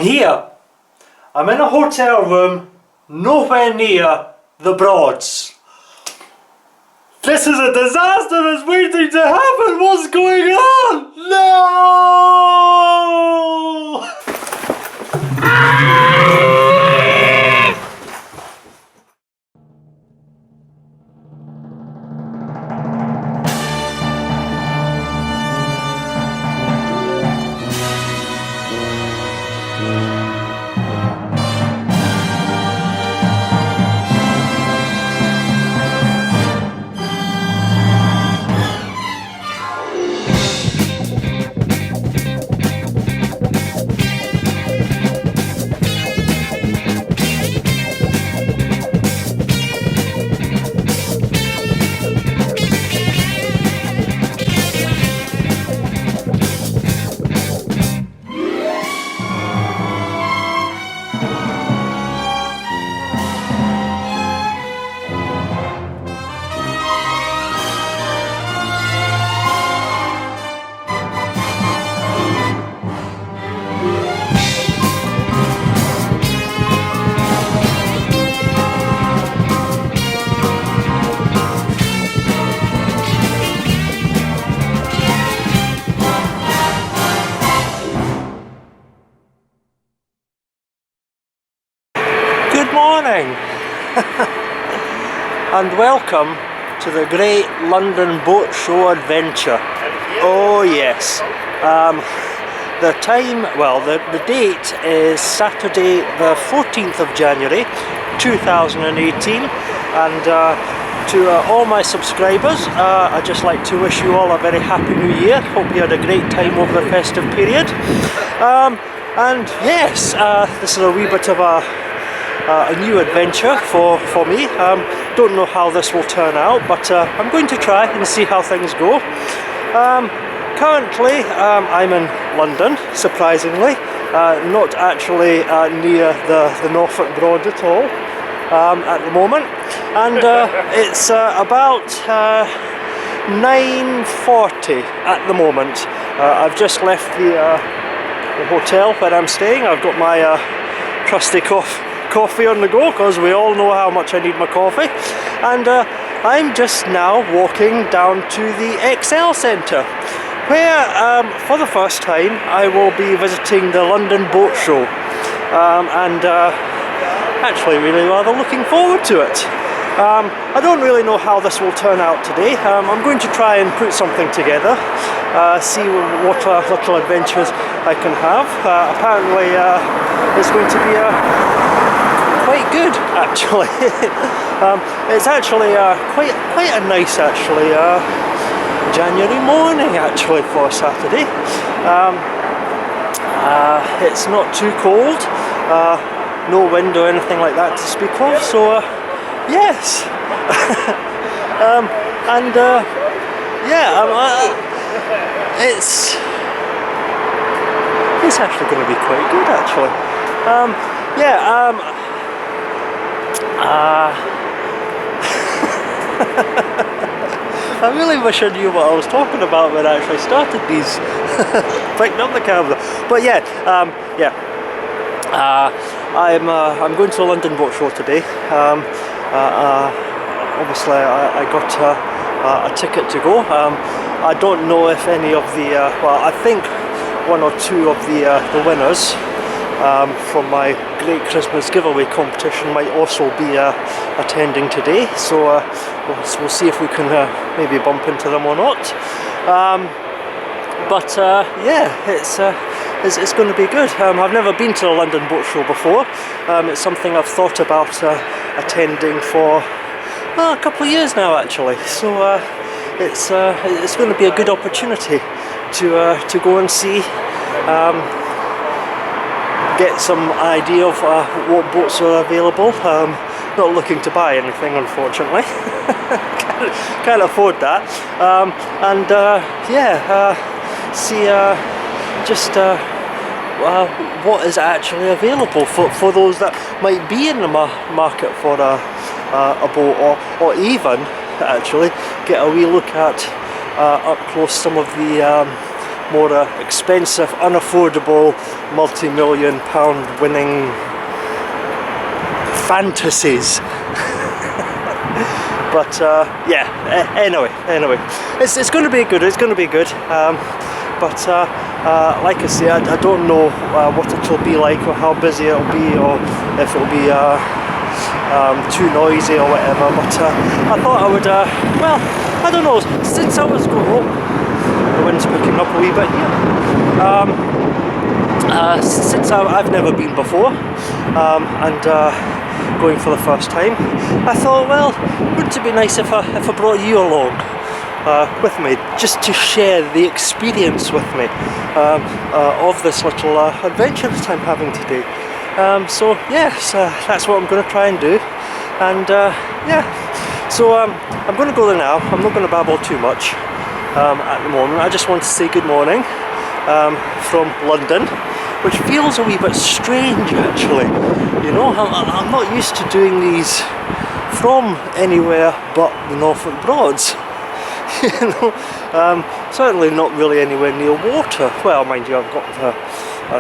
here. I'm in a hotel room, nowhere near the Broads. This is a disaster that's waiting to happen. What's going on? No! Good morning and welcome to the Great London Boat Show Adventure. Oh yes, the time, well the date is Saturday the 14th of January 2018, and to all my subscribers, I'd just like to wish you all a very happy new year. Hope you had a great time over the festive period. And yes, this is a wee bit of a new adventure for me. Don't know how this will turn out, but I'm going to try and see how things go. Currently I'm in London, surprisingly, not actually near the Norfolk Broad at all at the moment, and it's about 9:40 at the moment. I've just left the hotel where I'm staying. I've got my trusty coffee on the go, because we all know how much I need my coffee, and I'm just now walking down to the XL Centre, where for the first time I will be visiting the London Boat Show, and actually really rather looking forward to it. I don't really know how this will turn out today. I'm going to try and put something together, see what little adventures I can have. Apparently it's going to be quite good, actually. It's actually quite a nice, actually, January morning, actually, for Saturday. It's not too cold, no wind or anything like that to speak of, so yes. And yeah, it's actually going to be quite good, actually. Yeah. I really wish I knew what I was talking about when I actually started these, picking up the camera. But yeah, I'm going to the London Boat Show today. Obviously, I got a ticket to go. I don't know if any of the well, I think one or two of the winners from my Great Christmas giveaway competition might also be attending today, so we'll see if we can maybe bump into them or not. But yeah, it's going to be good. I've never been to the London Boat Show before. It's something I've thought about attending for a couple of years now, actually. So it's going to be a good opportunity to go and see. Get some idea of what boats are available. Not looking to buy anything, unfortunately. Can't afford that. And yeah, see just what is actually available for those that might be in the market for a boat, or even actually get a wee look at up close some of the more expensive, unaffordable, multi-million pound winning fantasies. But yeah, anyway, it's going to be good. It's going to be good. But like I say, I don't know what it will be like, or how busy it'll be, or if it'll be too noisy or whatever. But I thought I would. Well, I don't know. Since I was going, the wind's picking up a wee bit here. Since I've never been before, and going for the first time, I thought, well, wouldn't it be nice if I brought you along with me, just to share the experience with me of this little adventure that I'm having today. So yes, that's what I'm going to try and do. And yeah, so I'm going to go there now. I'm not going to babble too much at the moment. I just want to say good morning from London, which feels a wee bit strange actually. You know, I'm not used to doing these from anywhere but the Norfolk Broads. You know, certainly not really anywhere near water. Well, mind you, I've got I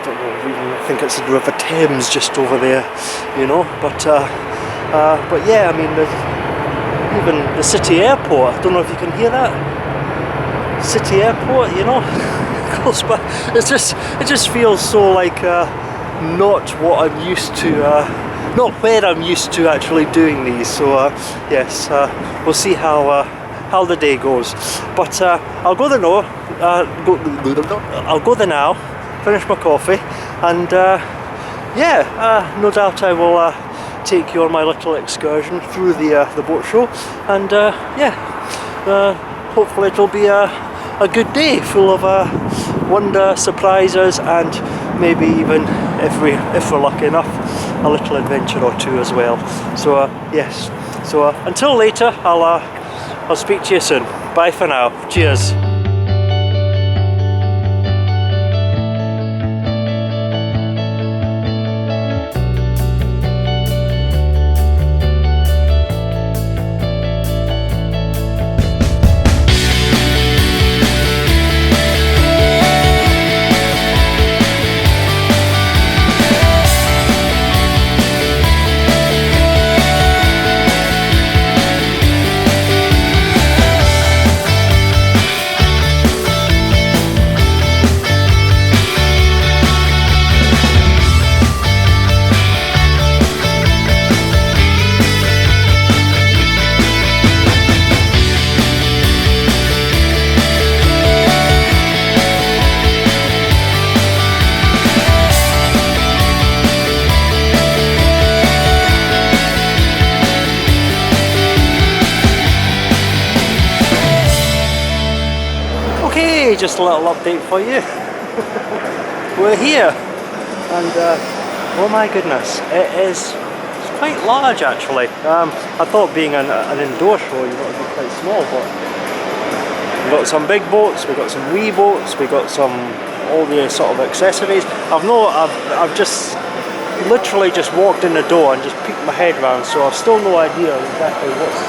don't know, even I think it's the River Thames just over there. You know, but yeah, I mean, there's even the city airport. I don't know if you can hear that. City airport, you know. Close by. It just feels so like not what I'm used to, not where I'm used to actually doing these. So yes, we'll see how the day goes. But I'll go there now. I'll go there now. Finish my coffee, and yeah, no doubt I will take you on my little excursion through the boat show, and yeah, hopefully it'll be a good day full of wonder, surprises, and maybe even, if we're lucky enough, a little adventure or two as well. So yes, so until later, I'll speak to you soon. Bye for now. Cheers. Just a little update for you. We're here, and oh my goodness, it's quite large actually. I thought being an indoor show you got to be quite small, but we've got some big boats, we've got some wee boats, we've got some all the sort of accessories. I've just literally just walked in the door and just peeked my head around, so I've still no idea exactly what's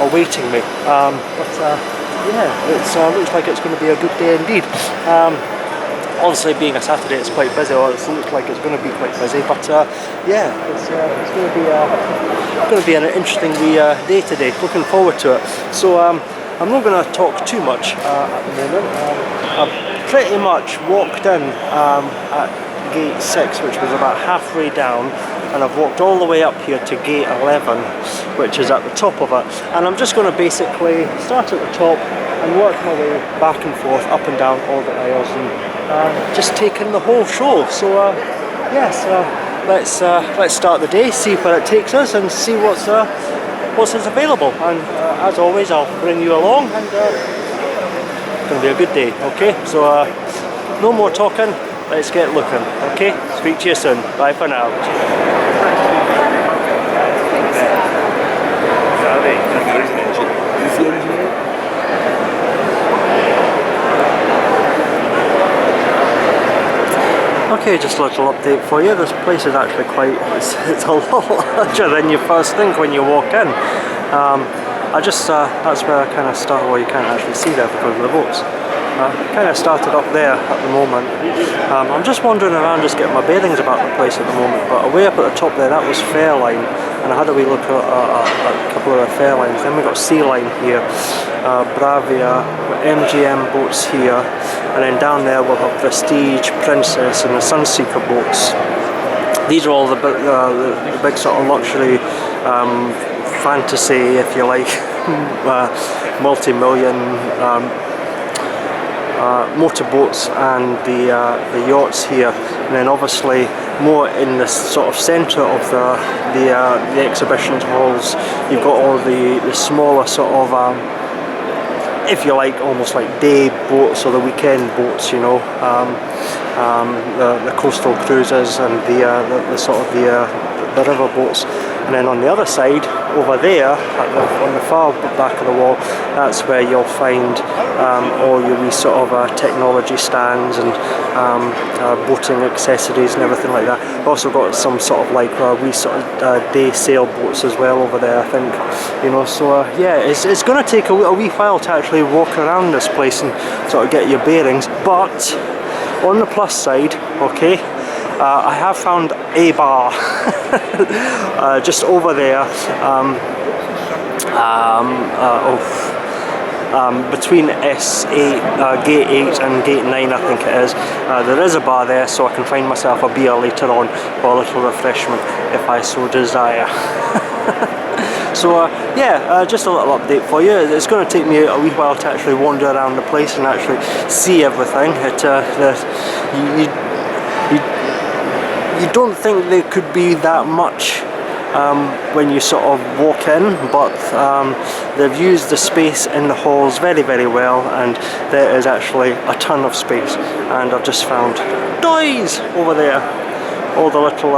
awaiting me. Yeah, it looks like it's going to be a good day indeed. Obviously, being a Saturday, it's quite busy, or it looks like it's going to be quite busy. But yeah, it's going to be an interesting day today. Looking forward to it. So I'm not going to talk too much at the moment. I've pretty much walked in at gate 6, which was about halfway down, and I've walked all the way up here to gate 11, which is at the top of it, and I'm just going to basically start at the top and work my way back and forth, up and down all the aisles, and just take in the whole show. So yes, let's start the day, see where it takes us, and see what's available. And as always, I'll bring you along, and it's going to be a good day. Okay, so no more talking. Let's get looking. Okay, speak to you soon. Bye for now. Okay, just a little update for you. This place is actually it's a lot larger than you first think when you walk in. That's where I kind of start, well, you can't actually see there because of the boats. kind of started up there at the moment. I'm just wandering around, just getting my bearings about the place at the moment, but away up at the top there, that was Fairline, and I had a wee look at a couple of the Fairlines. Then we got Sea Line here, Bravia, MGM boats here, and then down there we'll have Prestige, Princess and the Sunseeker boats. These are all the big sort of luxury fantasy, if you like, multi-million motorboats and the yachts here, and then obviously more in the sort of centre of the exhibition halls, you've got all the smaller sort of if you like, almost like day boats or the weekend boats, you know, the coastal cruises and the sort of the river boats. And then on the other side, over there, on the far back of the wall, that's where you'll find all your wee sort of technology stands and boating accessories and everything like that. We've also got some sort of like wee sort of day sail boats as well over there, I think. You know, so yeah, it's going to take a wee while to actually walk around this place and sort of get your bearings. But on the plus side, okay, I have found a bar just over there, between S8, Gate 8 and Gate 9, I think it is. There is a bar there, so I can find myself a beer later on or a little refreshment if I so desire. So yeah, just a little update for you. It's going to take me a wee while to actually wander around the place and actually see everything. You don't think there could be that much when you sort of walk in, but they've used the space in the halls very, very well, and there is actually a ton of space. And I've just found toys over there, all the little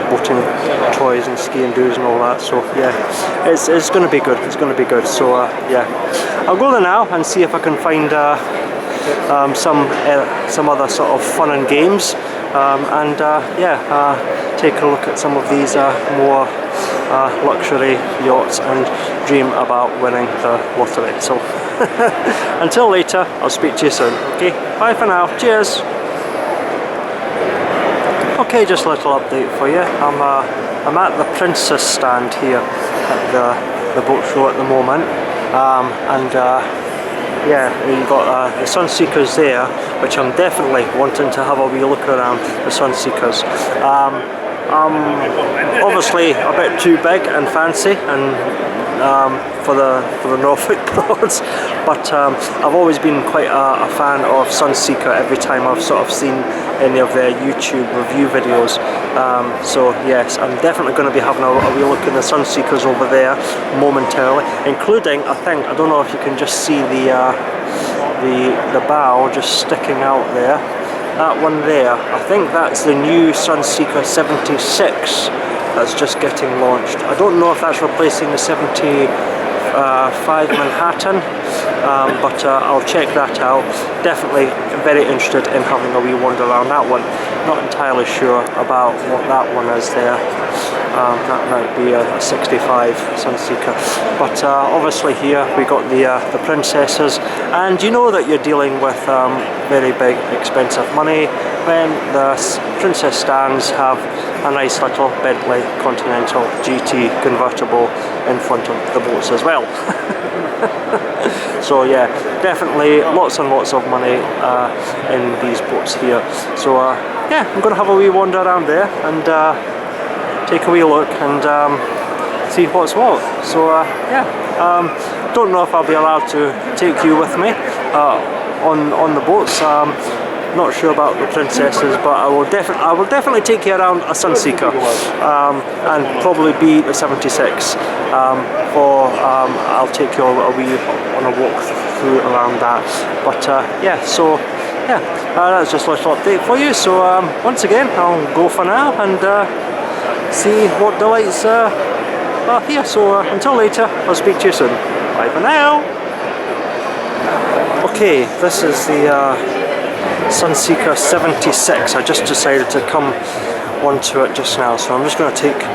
boating toys and ski and doos and all that. So yeah, it's going to be good. It's going to be good. So yeah, I'll go there now and see if I can find some other sort of fun and games, and yeah, take a look at some of these more luxury yachts and dream about winning the lottery. So until later, I'll speak to you soon. Okay, bye for now. Cheers. Okay, just a little update for you. I'm at the Princess stand here at the boat show at the moment, and yeah, you've got the Sunseekers there, which I'm definitely wanting to have a wee look around, the Sunseekers. Obviously a bit too big and fancy and for the Norfolk Broads, but I've always been quite a fan of Sunseeker every time I've sort of seen any of their YouTube review videos. So yes, I'm definitely going to be having a wee look in the Sunseekers over there momentarily, including, I don't know if you can just see the bow just sticking out there. That one there, I think that's the new Sunseeker 76 that's just getting launched. I don't know if that's replacing the 75 Manhattan, but I'll check that out. Definitely very interested in having a wee wander around that one. Not entirely sure about what that one is there. That might be a 65 Sunseeker. But obviously here we got the Princesses, and you know that you're dealing with very big expensive money when the Princess stands have a nice little Bentley Continental GT convertible in front of the boats as well. So yeah, definitely lots and lots of money in these boats here. So yeah, I'm going to have a wee wander around there and take a wee look and see what's what. So yeah, don't know if I'll be allowed to take you with me on the boats. Not sure about the Princesses, but I will definitely take you around a Sunseeker, and probably be the 76. I'll take you a wee on a walk through around that. But yeah, so yeah, that's just a little update for you. So once again, I'll go for now and see what delights are here. So until later, I'll speak to you soon. Bye for now. Okay, this is the Sunseeker 76. I just decided to come onto it just now, so I'm just going to take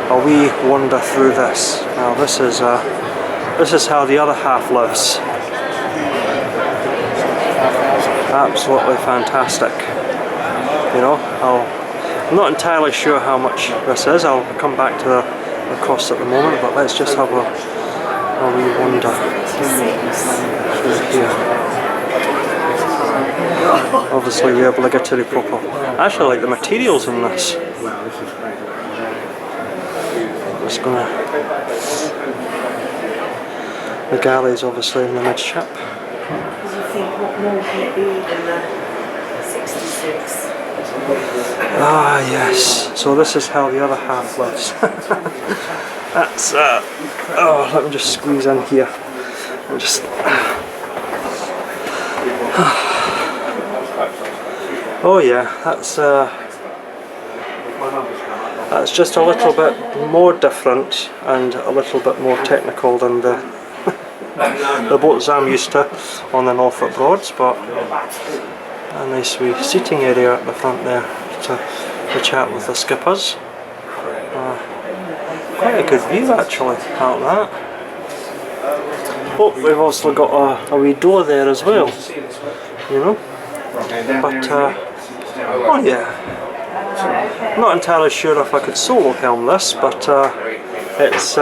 a wee wander through this. Now this is how the other half lives. absolutely fantastic. You know, I'm not entirely sure how much this is. I'll come back to the cost at the moment, but let's just have a wee wander through here. Obviously the obligatory proper. I actually like the materials in this. I'm just gonna... The galley's obviously in the midship. Because you think, what more can it be than the 66? Ah yes, so this is how the other half lives. That's oh, let me just squeeze in here and just oh yeah, that's just a little bit more different and a little bit more technical than the the boats I'm used to on the Norfolk Broads, but a nice wee seating area at the front there to chat with the skippers. Quite a good view actually out that. Oh, we've also got a wee door there as well, you know. But oh yeah, I'm not entirely sure if I could solo film this, but it's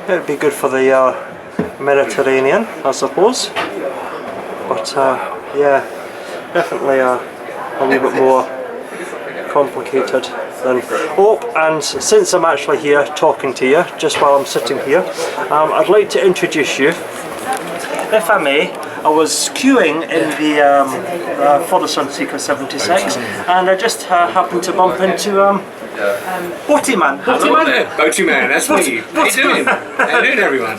it'd be good for the Mediterranean, I suppose. But yeah, definitely a wee bit more complicated than... Oh, and since I'm actually here talking to you, just while I'm sitting here, I'd like to introduce you, if I may. I was queuing in the for the Sunseeker 76, and I just happened to bump into Boaty Man. Hello there, Boaty Man, that's me. How you doing? How you doing, everyone?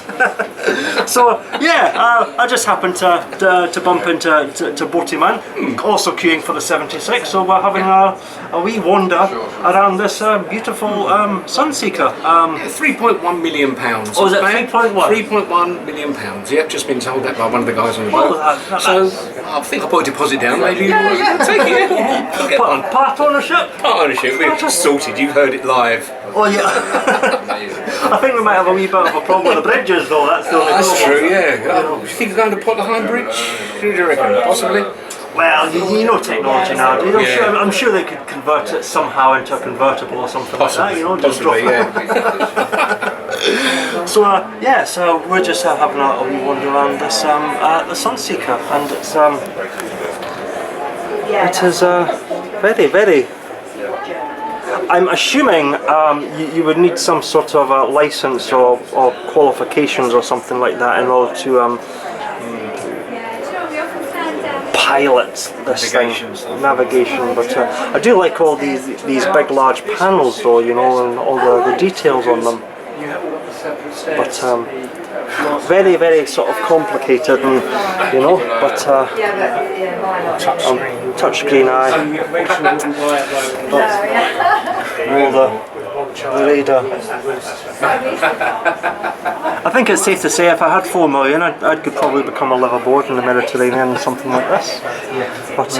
So yeah, I just happened to bump into Boaty Man, also queuing for the 76. So we're having a wee wander around this beautiful Sunseeker. £3.1 million. Oh, is it 3.1? £3.1 million. Yep, just been told that by one of the guys on the boat. Oh, so I think I put a deposit down. Maybe take it. We'll get one. Part ownership. Part ownership. We've just sorted. You've heard it live. Oh yeah. I think we might have a wee bit of a problem with the bridges though. That's the only problem. That's true. Yeah. Do you think you're going to put the High Bridge? Who do you reckon? Possibly. Well, you know technology now. I'm sure they could convert it somehow into a convertible or something like that. You know, just possibly, yeah. So yeah, so we're just having a wee wander around this the Sunseeker, and it is very, very. I'm assuming you would need some sort of a license or qualifications or something like that in order to pilot this navigation. But I do like all these big large panels though, you know, and all the details on them. But very, very sort of complicated, and you know, but touchscreen eye. All the radar. I think it's safe to say if I had 4 million, I could probably become a liveaboard in the Mediterranean or something like this. But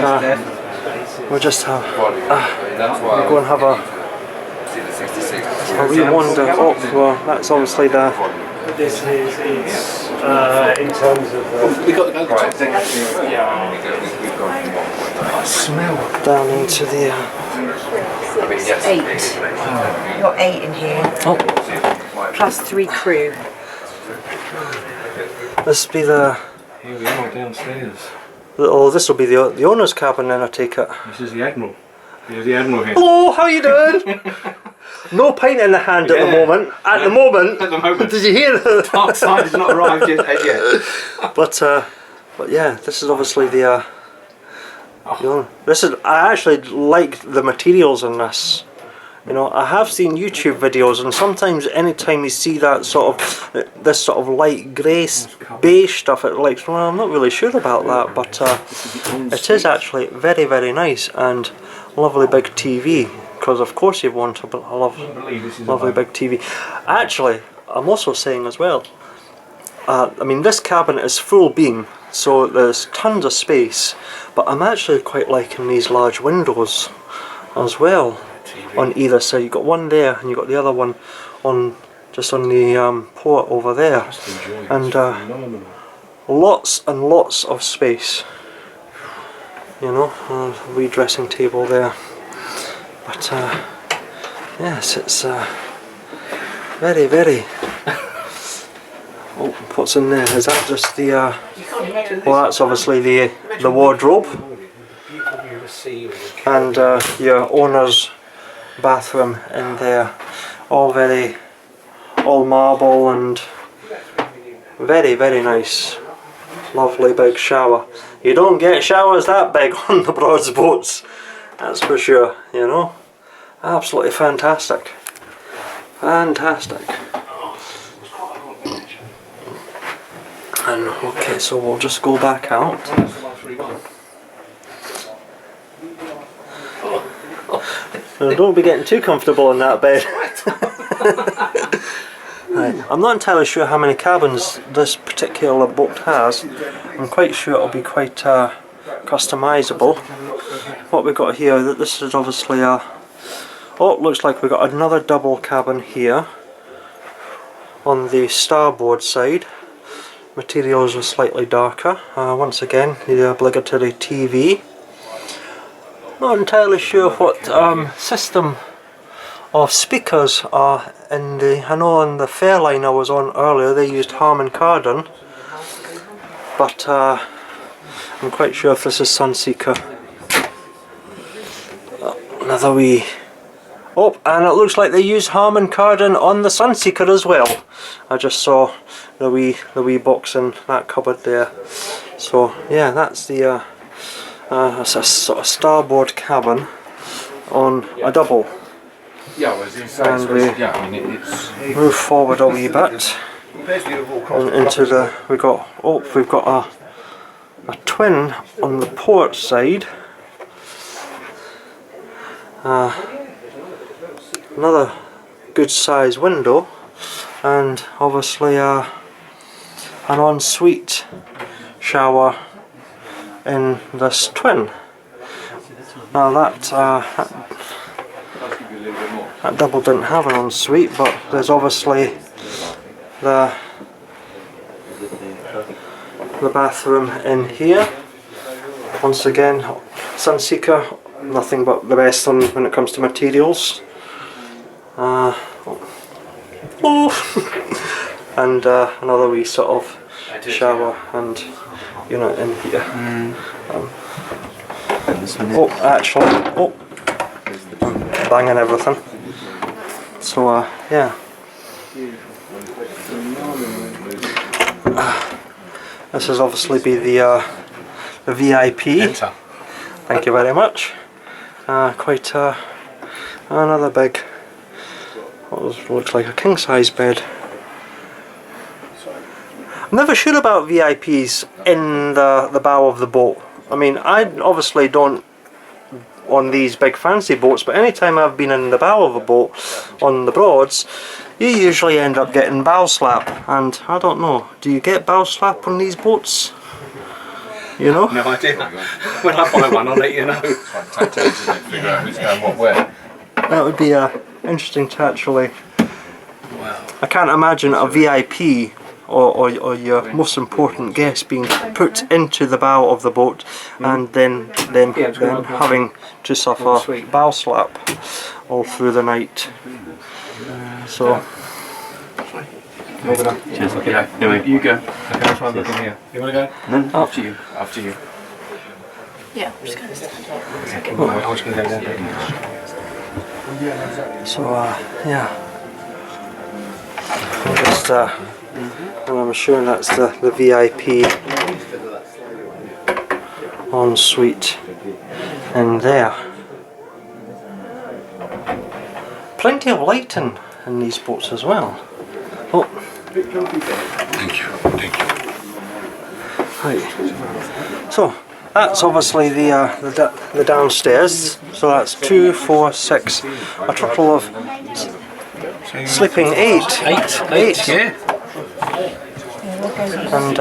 we'll just we'll go and have a wee wander up. Well, that's obviously the. This is in terms of We got the go. Smell down into the. 8. You've got 8 in here. Oh. Plus 3 crew. This will be the. Here we are downstairs. Oh, this will be the owner's cabin then, I take it. This is the Admiral. Here's the Admiral here. Hello, how you doing? No pint in the hand at the moment. At the moment. Did you hear that? Dark side has not arrived yet. But yeah, this is obviously the. This is. I actually like the materials in this. You know, I have seen YouTube videos, and sometimes anytime you see that sort of this sort of light grey beige stuff, it like, well, I'm not really sure about that, but it is actually very, very nice and lovely big TV. Because of course you want a lovely big TV. Actually, I'm also saying as well. I mean, this cabin is full beam, so there's tons of space. But I'm actually quite liking these large windows as well. On either side, you've got one there, and you've got the other one on just on the port over there, and lots and lots of space. you know, a wee dressing table there. But yes, it's very, very. Oh, what's in there? Is that just the? Well, that's obviously the wardrobe, and your owner's bathroom in there. All marble and very, very nice. Lovely big shower. You don't get showers that big on the Broads boats, that's for sure, you know. Absolutely fantastic. Fantastic. And okay, so we'll just go back out. Now, don't be getting too comfortable in that bed. Right. I'm not entirely sure how many cabins this particular boat has. I'm quite sure it'll be quite customizable. What we've got here, that this is obviously a... Oh, it looks like we've got another double cabin here on the starboard side. Materials are slightly darker. Once again, the obligatory TV. Not entirely sure what system of speakers are in the... I know on the Fairline I was on earlier they used Harman Kardon, but I'm quite sure if this is Sunseeker. Another wee... Oh, and it looks like they use Harman Kardon on the Sunseeker as well. I just saw the wee box in that cupboard there. So yeah, that's the it's a sort of starboard cabin on a double. Yeah, well, it's And we move forward a wee bit and into the... we've got a twin on the port side. Another good size window, and obviously an ensuite shower in this twin. Now that double didn't have an ensuite, but there's obviously the bathroom in here. Once again, Sunseeker, nothing but the best when it comes to materials. And another wee sort of shower and unit in here. Oh, actually, I'm banging everything. So yeah. This is obviously be the VIP. Enter. Thank you very much. Quite another big, what looks like a king size bed. I'm never sure about VIPs in the bow of the boat. I mean, I obviously don't on these big fancy boats, but anytime I've been in the bow of a boat on the Broads, you usually end up getting bow slap. And I don't know, do you get bow slap on these boats? You know? No idea. When I find one, I'll let you know. Figure out who's going what where. That would be interesting to actually... Wow. I can't imagine a VIP or your most important guest being put into the bow of the boat and then having to suffer bow slap all through the night. So... Cheers, okay. Anyway, you go. Okay, that's why I'm looking here. You want to go? No, after you. After you. Yeah, I'm just going to stand up. Okay. I was going to go down. So yeah. I'm just and I'm sure that's the VIP ensuite in there. Plenty of lighting in these boats as well. Oh. Thank you. Thank you. Right. So that's obviously the downstairs. So that's 2, 4, 6, a total of sleeping 8. Eight. Yeah. And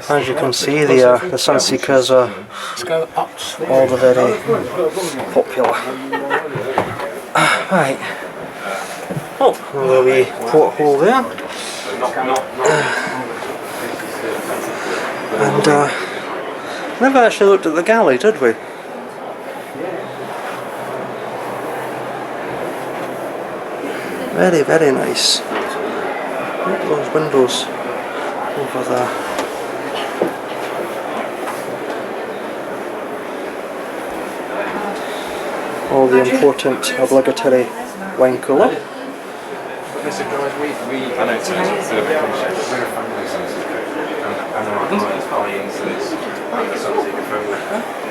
as you can see, the Sunseekers are all the very popular. Right. Oh, a little wee porthole there. And Never actually looked at the galley, did we? Very, very nice. Look at those windows over there. All the important obligatory wine cooler. Mr. Guys, I know it's a bit of a cliche, but we're a family Sunseeker. And our clients buy into this Sunseeker family.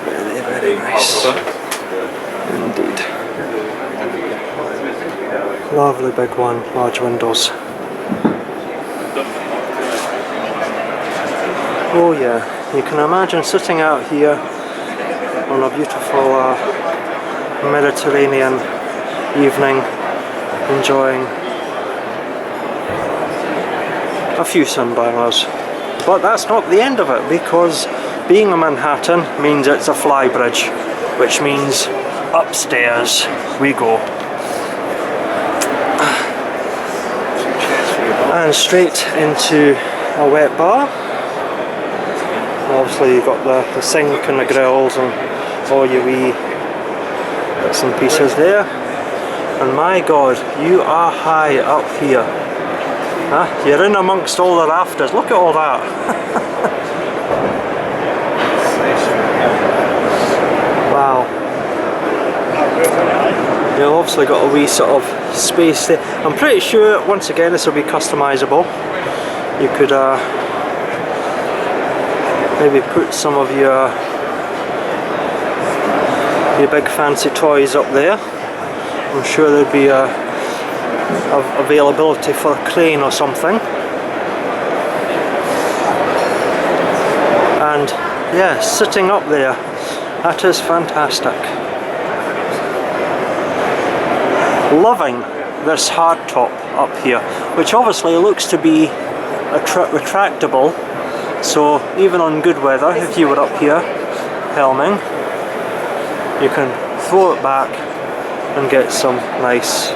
Very, very nice. Indeed. Lovely big one, large windows. Oh yeah, you can imagine sitting out here on a beautiful Mediterranean evening, enjoying a few sunburners. But that's not the end of it, because being a Manhattan means it's a flybridge, which means upstairs we go. And straight into a wet bar. Obviously you've got the sink and the grills and all your wee bits and pieces there. And my god, you are high up here. Huh? You're in amongst all the rafters. Look at all that. Wow. You've obviously got a wee sort of space there. I'm pretty sure, once again, this will be customizable. You could maybe put some of your big fancy toys up there. I'm sure there'd be availability for a crane or something. And yeah, sitting up there, that is fantastic. Loving this hardtop up here, which obviously looks to be retractable, so even on good weather, if you were up here helming, you can throw it back and get some nice.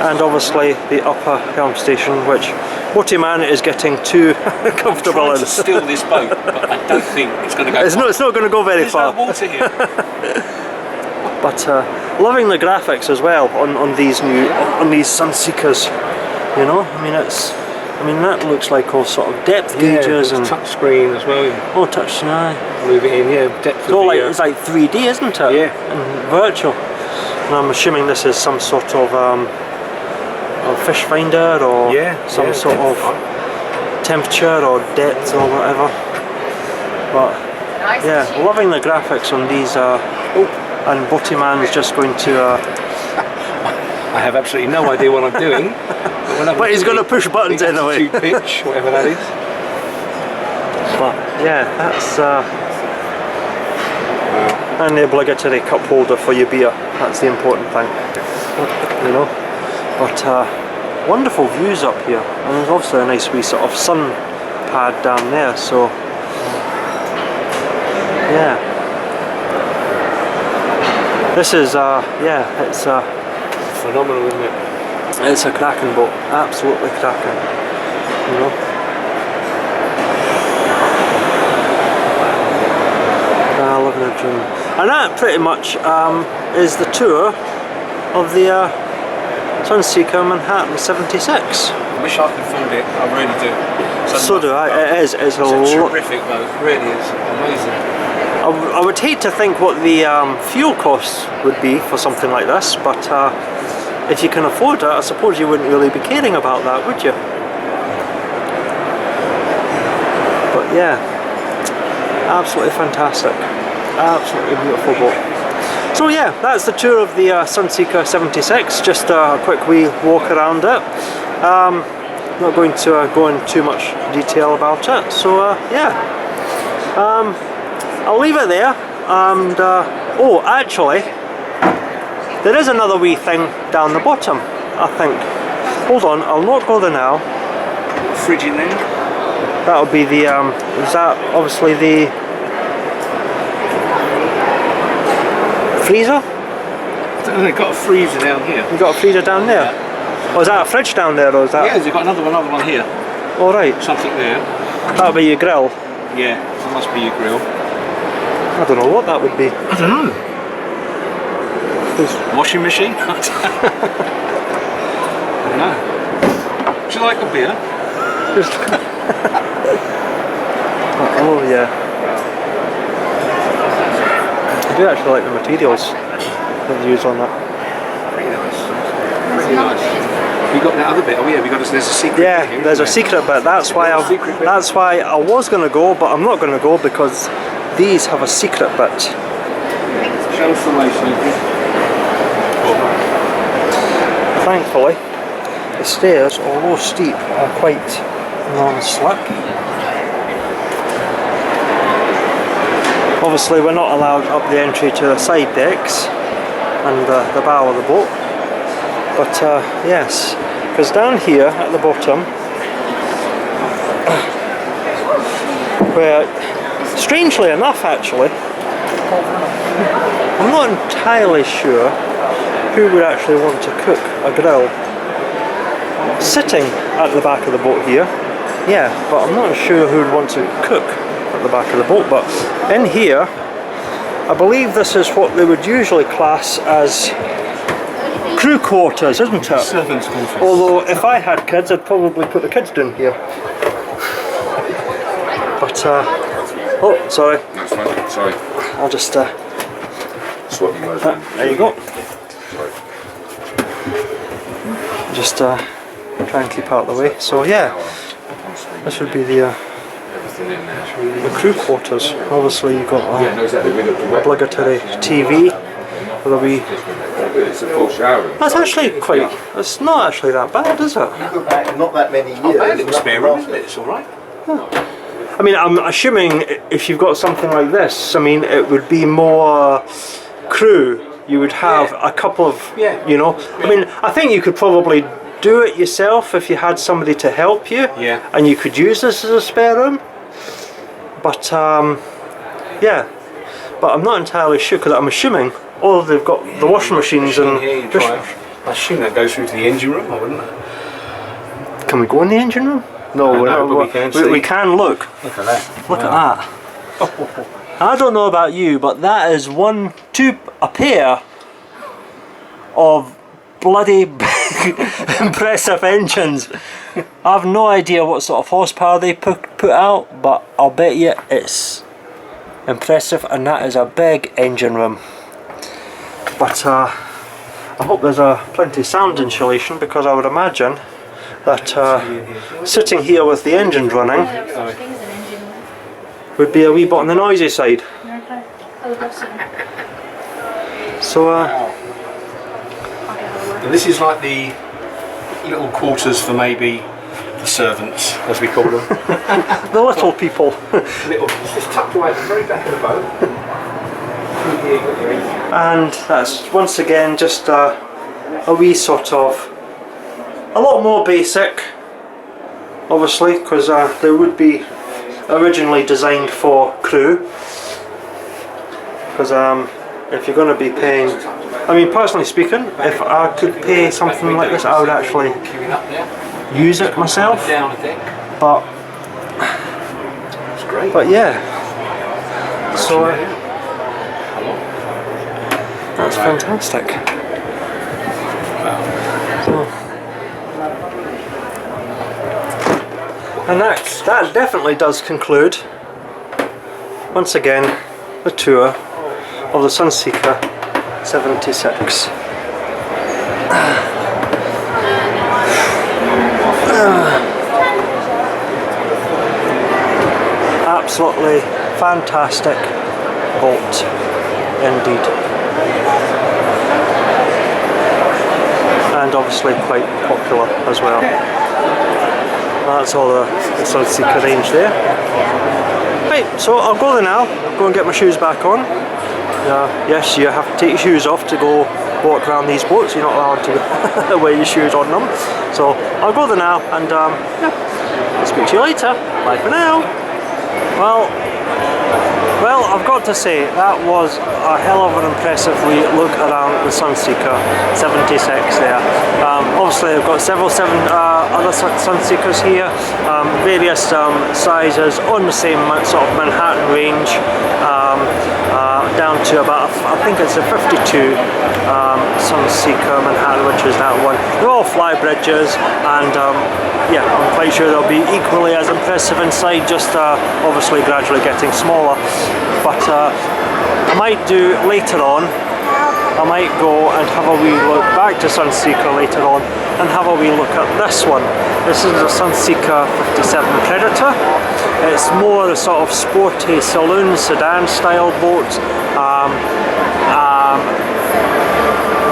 And obviously the upper helm station, which Boaty Man is getting too comfortable in. To steal this boat, but I don't think it's going to go. It's not going to go very far. There's no water here. But loving the graphics as well on these Sunseekers. You know, I mean that looks like all sort of depth gauges and touch screen as well. oh, touch screen. Move it in, yeah. Depth. It's all it's like 3D, isn't it? Yeah. And virtual. And I'm assuming this is some sort of a fish finder or some sort of temperature or depth or whatever. But yeah, loving the graphics on these. And Boaty Man's just going to. I have absolutely no idea what I'm doing. But he's going to push buttons anyway. Pitch, whatever that is. But yeah, that's. And the obligatory cup holder for your beer. That's the important thing. You know. But wonderful views up here. And there's also a nice wee sort of sun pad down there. So. Yeah. This is, it's phenomenal, isn't it? It's a cracking boat, absolutely cracking, you know. Living a dream. And that pretty much is the tour of the Sunseeker Manhattan 76. I wish I could afford it, I really do. So do I, it's a terrific boat, it really is, amazing. I would hate to think what the fuel costs would be for something like this, but if you can afford it, I suppose you wouldn't really be caring about that, would you? But yeah, absolutely fantastic, absolutely beautiful boat. So yeah, that's the tour of the Sunseeker 76, just a quick wee walk around it. Not going to go in too much detail about it, so yeah. I'll leave it there, and oh, actually, there is another wee thing down the bottom, I think. Hold on, I'll not go there now. Fridge in there? That'll be the, is that obviously the freezer? I don't know, they've got a freezer down here. You got a freezer down there? Or is that a fridge down there, or is that? Yeah, they've got another one here. Alright. Something there. That'll be your grill. Yeah, that must be your grill. I don't know what that would be. I don't know. Washing machine? I don't know. Would you like a beer? Oh yeah. I do actually like the materials that they use on that. Pretty nice. Pretty nice. We got that other bit. Oh yeah, there's a secret. Yeah, bit here, there's a isn't there? secret bit. That's why I was going to go, but I'm not going to go because these have a secret bit. Show us the way, Sophie. Thankfully, the stairs, although steep, are quite non-slip. Obviously, we're not allowed up the entry to the side decks and the bow of the boat. But yes, because down here at the bottom, where, strangely enough actually, I'm not entirely sure who would actually want to cook a grill sitting at the back of the boat here. Yeah, but I'm not sure who would want to cook at the back of the boat. But in here, I believe this is what they would usually class as crew quarters, isn't it? Servants' quarters. Although if I had kids, I'd probably put the kids down here. But oh, sorry. That's fine. Sorry. I'll just Swap you guys around. there you go. Sorry. Just try and keep out of the way. So yeah, this would be the crew quarters. Obviously you've got Yeah, no, exactly. obligatory TV. There'll be. It's a full shower. That's actually quite. It's not actually that bad, is it? Not that many years. Not bad, little spare room, isn't it? It's alright. I mean, I'm assuming if you've got something like this, I mean, it would be more crew. You would have a couple of, you know. I mean, I think you could probably do it yourself if you had somebody to help you. Yeah. And you could use this as a spare room. But yeah. But I'm not entirely sure because I'm assuming. Oh, they've got the washing machines and. I assume that goes through to the engine room, I wouldn't it? Can we go in the engine room? No, we're know, not. but we can see. We can look. Look at that. Look at that. I don't know about you, but that is a pair of bloody impressive engines. I have no idea what sort of horsepower they put out, but I'll bet you it's impressive, and that is a big engine room. But I hope there's plenty of sound insulation, because I would imagine that sitting here with the engines running would be a wee bit on the noisy side. So And this is like the little quarters for maybe the servants, as we call them. the little people. Little, it's just tucked away at the very back of the boat. And that's once again just a wee sort of a lot more basic, obviously, because they would be originally designed for crew. Because if you're going to be paying, I mean, personally speaking, if I could pay something like this, I would actually use it myself. But yeah, so that's fantastic. So, and that definitely does conclude once again the tour of the Sunseeker 76. Absolutely fantastic boat indeed, and obviously quite popular as well. That's all the Sunseeker range there. Right, so I'll go there now, go and get my shoes back on. Yes, you have to take your shoes off to go walk around these boats. You're not allowed to wear your shoes on them. So I'll go there now, and yeah, I'll speak to you later. Bye for now. Well, Well, I've got to say, that was a hell of an impressive look around the Sunseeker 76 there. Obviously, I've got several other Sunseekers here, various sizes on the same sort of Manhattan range, down to about, I think it's a 52 Sunseeker Manhattan, which is that one. They're all flybridges, and yeah, I'm quite sure they'll be equally as impressive inside, just obviously gradually getting smaller. But I might do later on, I might go and have a wee look back to Sunseeker later on and have a wee look at this one. This is a Sunseeker 57 Predator. It's more a sort of sporty saloon sedan style boat.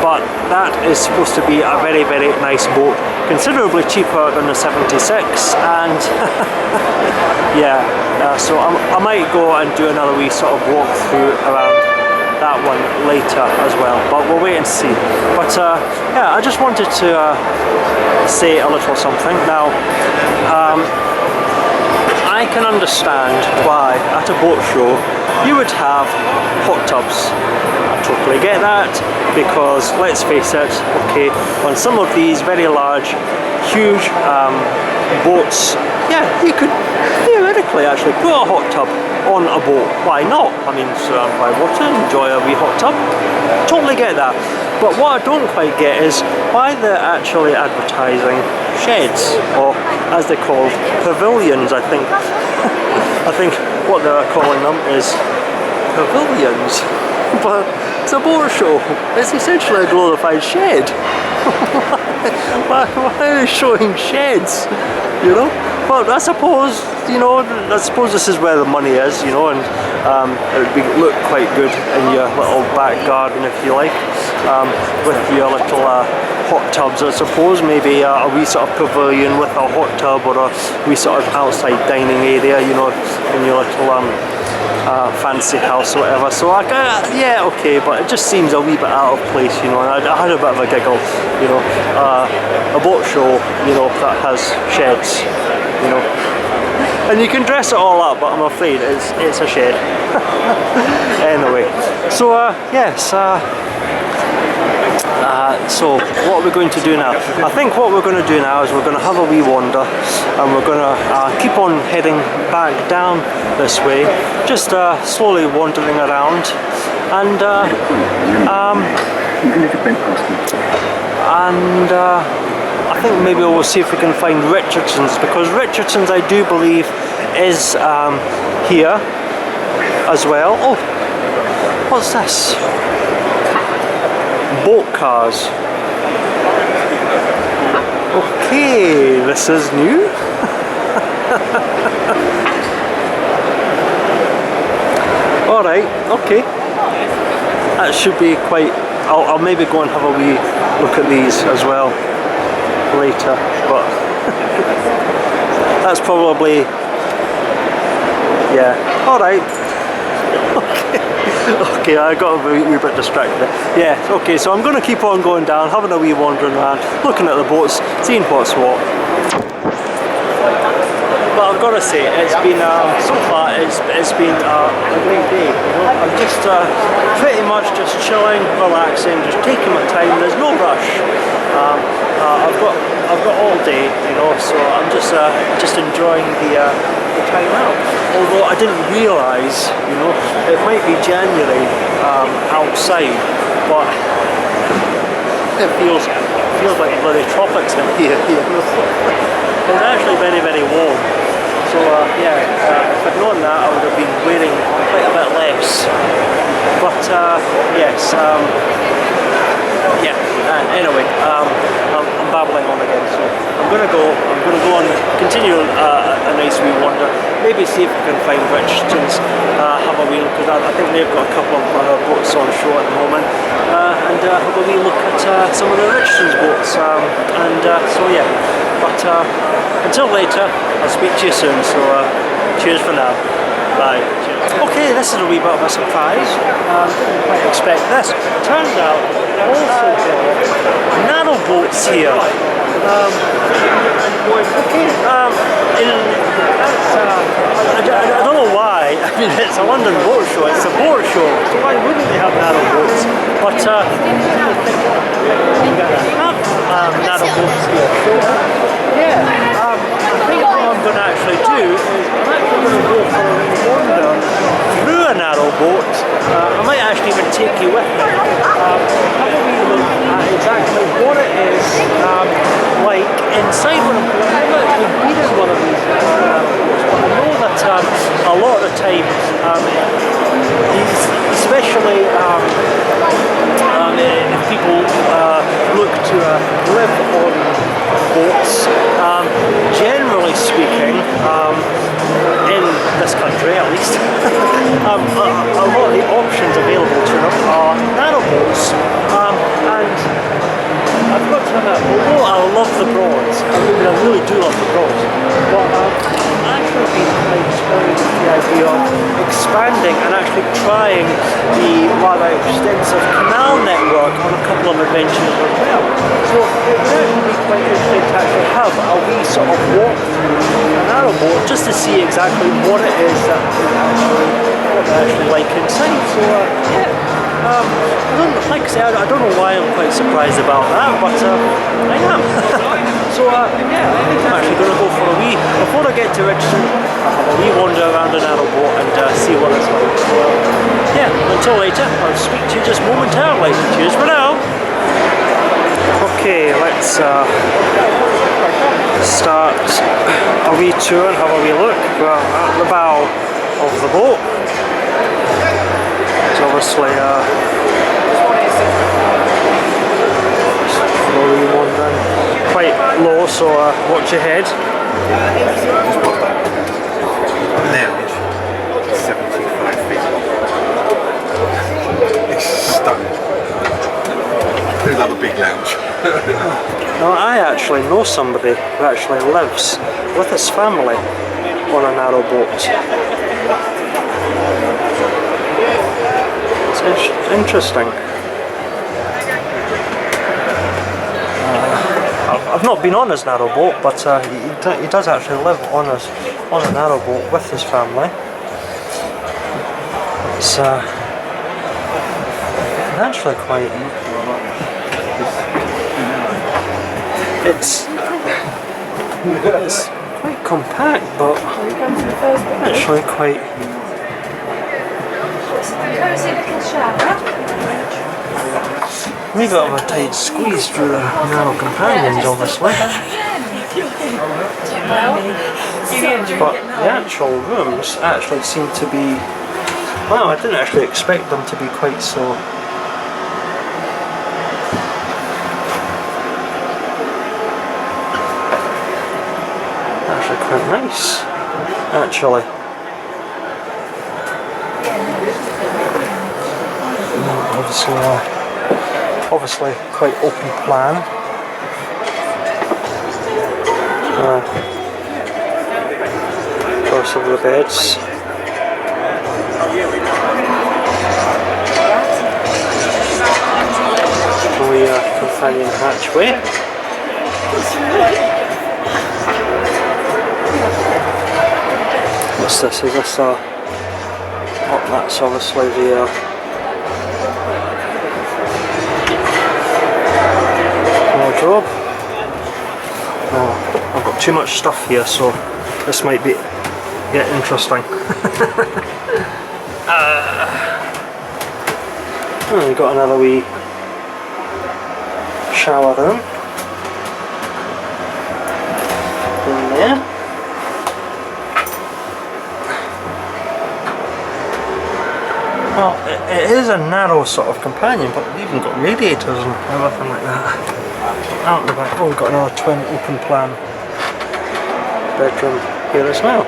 But that is supposed to be a very, very nice boat, considerably cheaper than the 76, and yeah, so I might go and do another wee sort of walkthrough around that one later as well, but we'll wait and see. But yeah, I just wanted to say a little something. Now, I can understand why at a boat show you would have hot tubs. I totally get that, because let's face it, okay, on some of these very large, huge boats, yeah, you could theoretically actually put a hot tub on a boat. Why not? I mean, surrounded by water, enjoy a wee hot tub. Totally get that. But what I don't quite get is why they're actually advertising sheds, or as they're called, pavilions, I think. I think what they're calling them is pavilions. But it's a boat show. It's essentially a glorified shed. Why are they showing sheds? You know? But I suppose, you know, I suppose this is where the money is, you know, and it would look quite good in your little back garden, if you like, with your little hot tubs, I suppose. Maybe a wee sort of pavilion with a hot tub, or a wee sort of outside dining area, you know, in your little fancy house or whatever. So like, yeah, okay, but it just seems a wee bit out of place, you know. And I had a bit of a giggle, you know, a boat show, you know, that has sheds, you know, and you can dress it all up, but I'm afraid it's a shed. Anyway, so yes, so what we're going to do now, I think what we're going to do now is we're going to have a wee wander, and we're going to keep on heading back down this way, just slowly wandering around, and I think maybe we'll see if we can find Richardson's, because Richardson's, I do believe, is here as well. Oh, what's this? Boat cars. Okay, this is new. Alright, okay. That should be quite... I'll maybe go and have a wee look at these as well later, but that's probably... yeah, alright. Okay, I got a wee bit distracted. Yeah, okay, so I'm going to keep on going down, having a wee wandering around, looking at the boats, seeing what's what. But I've got to say, it's been, so far, it's been a great day, you know. I'm just pretty much just chilling, relaxing, just taking my time, there's no rush. I've got all day, you know, so I'm just enjoying the time out. Although I didn't realise, you know, it might be January outside, but it feels like bloody tropics in here. It's actually very, very warm. So yeah, if I'd known that, I would have been wearing quite a bit less. But yes, yeah. Anyway, I'm babbling on again, so I'm gonna go and continue a nice wee wander. Maybe see if we can find Richardson's, have a wee look at that. I think they've got a couple of boats on shore at the moment, and have a wee look at some of the Richardson's boats. So yeah, but until later, I'll speak to you soon. So cheers for now. Bye. Okay, this is a wee bit of a surprise. Didn't quite expect this. Turns out they also got nano boats here. Okay, I don't know why, right? I mean, it's a London boat show, it's a boat show, so why wouldn't they have narrow boats? But you're gonna have narrow boats here. So, yeah, I think what I'm going to actually do is I'm actually going to go for a wander through a narrow boat. I might actually even take you with me. Have a wee look at exactly what it is like inside one of them. I've never actually been in one of these narrow boats, but I know that a lot of the time, especially if people look to live on boats, generally speaking, in this country at least, a lot of the options available to them are narrow boats, and I've got to admit, although I love the Broads, I really do love the Broads, but I've actually been quite inspired with the idea of expanding and actually trying the rather extensive canal network on a couple of adventures as well. So it would actually be quite interesting to actually have a wee sort of walk through a narrow boat just to see exactly what it is that they're actually like inside. So yeah. Like I said, I don't know why I'm quite surprised about that, but I am. So yeah, I think I'm actually going to go for a wee, before I get to Richardson, I'll have a wee wander around a narrow boat and see what it's like. So yeah, until later, I'll speak to you just momentarily. Cheers for now. Okay, let's start a wee tour and have a wee look. We're at the bow of the boat. It's obviously slowly wandering quite low, so watch your head. Lounge, 75 feet. It's stunning. There's another big lounge. Now, I actually know somebody who actually lives with his family on a narrow boat. It's interesting. I've not been on his narrow boat, but he does actually live on a narrow boat with his family. It's actually quite. It's quite compact, but actually quite. Maybe a bit of a tight squeeze through the narrow companions, obviously. But the actual rooms actually seem to be. Wow, I didn't actually expect them to be quite so. Actually, quite nice. Actually. Obviously quite open plan. Across over the beds. Companion hatchway. What's this? Is this that's obviously the wardrobe. Oh, I've got too much stuff here, so this might get interesting. We've got another wee shower room in there. Well, it is a narrow sort of companion, but we've even got radiators and everything like that. Out the back, oh, we've got another twin open plan bedroom here as well.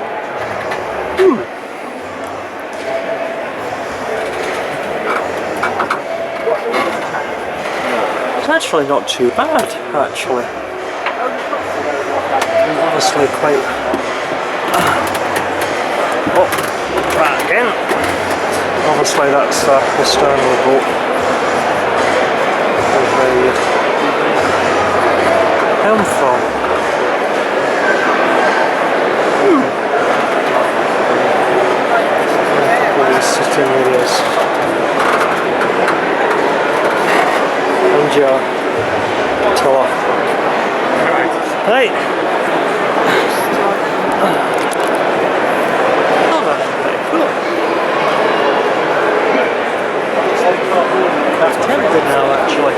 It's actually not too bad, actually. And obviously quite. Oh, back again. Obviously that's the stern of the boat. Where you helm from. and your tiller. Right. Oh, that's pretty cool. That's tempting now, actually.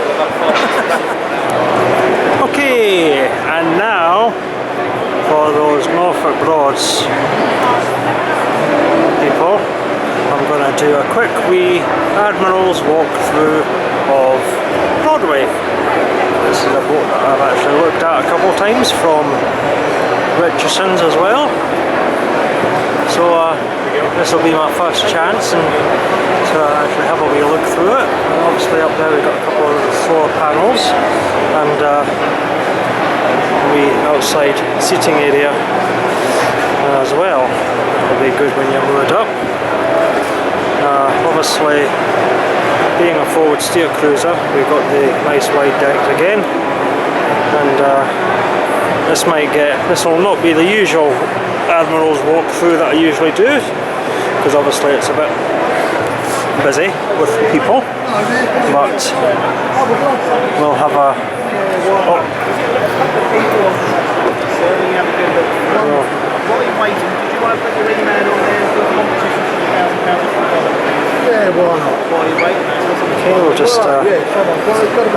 Okay, and now for those Norfolk Broads people, I'm going to do a quick wee Admiral's walkthrough of Broadway. This is a boat that I've actually looked at a couple of times from Richardson's as well. So this will be my first chance and to actually have a wee look through it. And obviously up there we've got a couple of solar panels and a wee outside seating area as well. It'll be good when you're moored up. Obviously, being a forward steer cruiser, we've got the nice wide deck again, and this will not be the usual Admiral's walkthrough that I usually do, because obviously it's a bit busy with people, but we'll have a While you're waiting, did you want to put your email on there for the competition for £1,000? Yeah, why not? While you're waiting. okay, we'll just have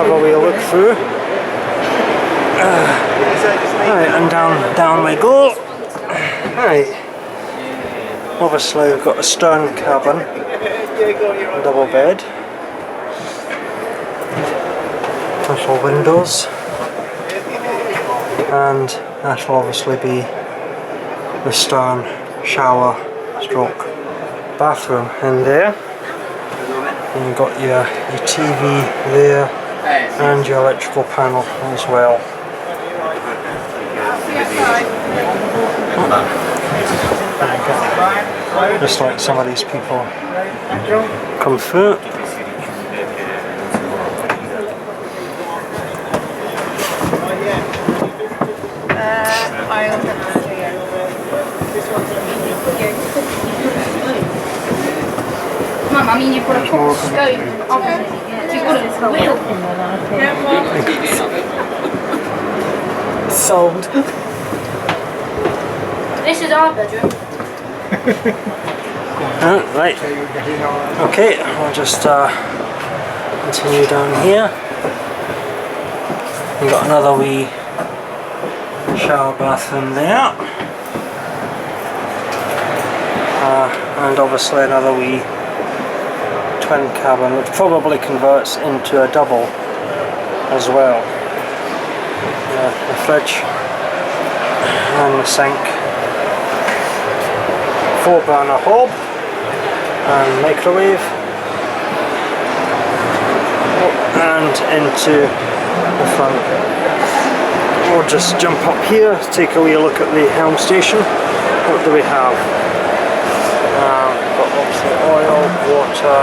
a wee look through. Right, and down we go. Right. Obviously we've got a stern cabin, double bed, little windows, and that'll obviously be the stern shower stroke bathroom in there. And you've got your TV there and your electrical panel as well. Just like some of these people come through. Mum, I mean, you've got a full scope. You've got a wheel. Sold. This is our bedroom. Right. Okay, I'll just continue down here. We've got another wee shower bathroom there. And obviously another wee twin cabin, which probably converts into a double as well. The fridge and the sink, 4-burner hob and microwave, and into the front. We'll just jump up here, take a wee look at the helm station. What do we have? Got obviously oil, water,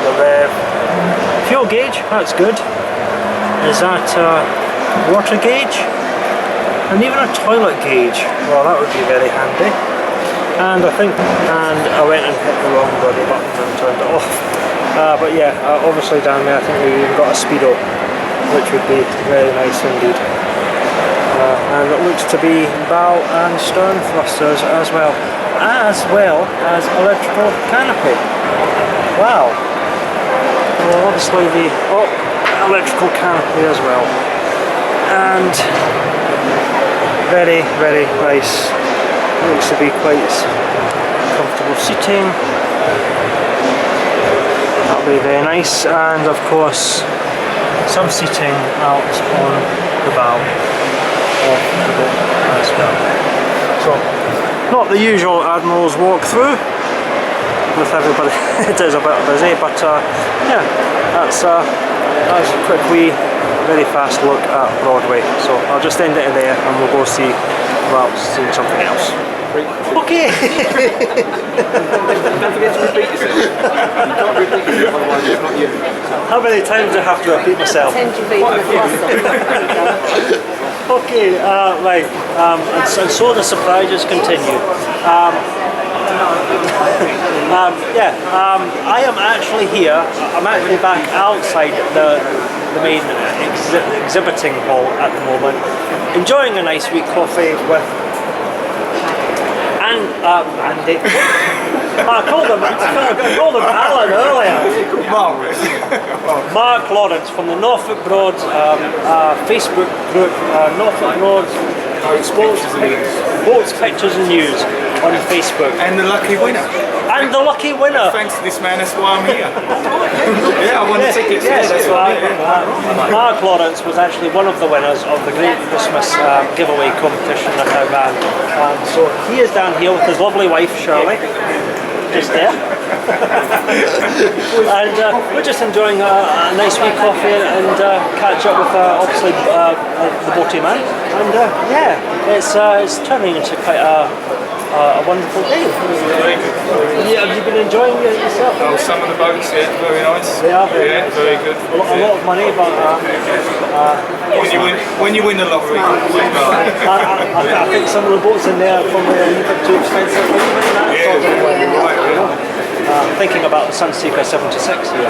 the rev, fuel gauge, that's good. Is that water gauge? And even a toilet gauge, well that would be very handy. And I went and hit the wrong bloody button and turned it off. But yeah, obviously down there I think we've even got a speedo, which would be very nice indeed. And it looks to be bow and stern thrusters as well as electrical canopy. Wow. Well, obviously the electrical canopy as well, and very, very nice. Looks to be quite comfortable seating. That'll be very nice, and of course some seating out on the bow of the boat as well. So not the usual Admiral's walkthrough with everybody. It is a bit busy, but yeah, that's a quick wee, very fast look at Broadway. So I'll just end it there, and we'll go see about seeing something else. Okay. Don't forget to repeat yourself. You can't repeat yourself, otherwise it's not you. How many times do I have to repeat myself? Okay, right, and so the surprises continue. I am actually here. I'm actually back outside the the main exhibiting hall at the moment, enjoying a nice sweet coffee with Andy. I called him Alan earlier. Mark Lawrence from the Norfolk Broad Facebook group, Norfolk Broad Boats, Pictures and News on Facebook. And the lucky winner. And the lucky winner. Thanks to this man, that's why I'm here. Yeah, I won the tickets. Yes, that's why I'm here. Mark Lawrence was actually one of the winners of the Great Christmas giveaway competition that I ran. So he is down here with his lovely wife Shirley, just there. And we're just enjoying a nice wee coffee and catch up with obviously the boaty man. And yeah, it's turning into quite a wonderful day. Yeah, have you been enjoying it yourself? Oh, some of the boats, yeah, very nice. They are very nice. Very good. A lot of money, but when you win the lottery, I think some of the boats in there are probably a little bit too expensive. Thinking about the Sunseeker 76 here.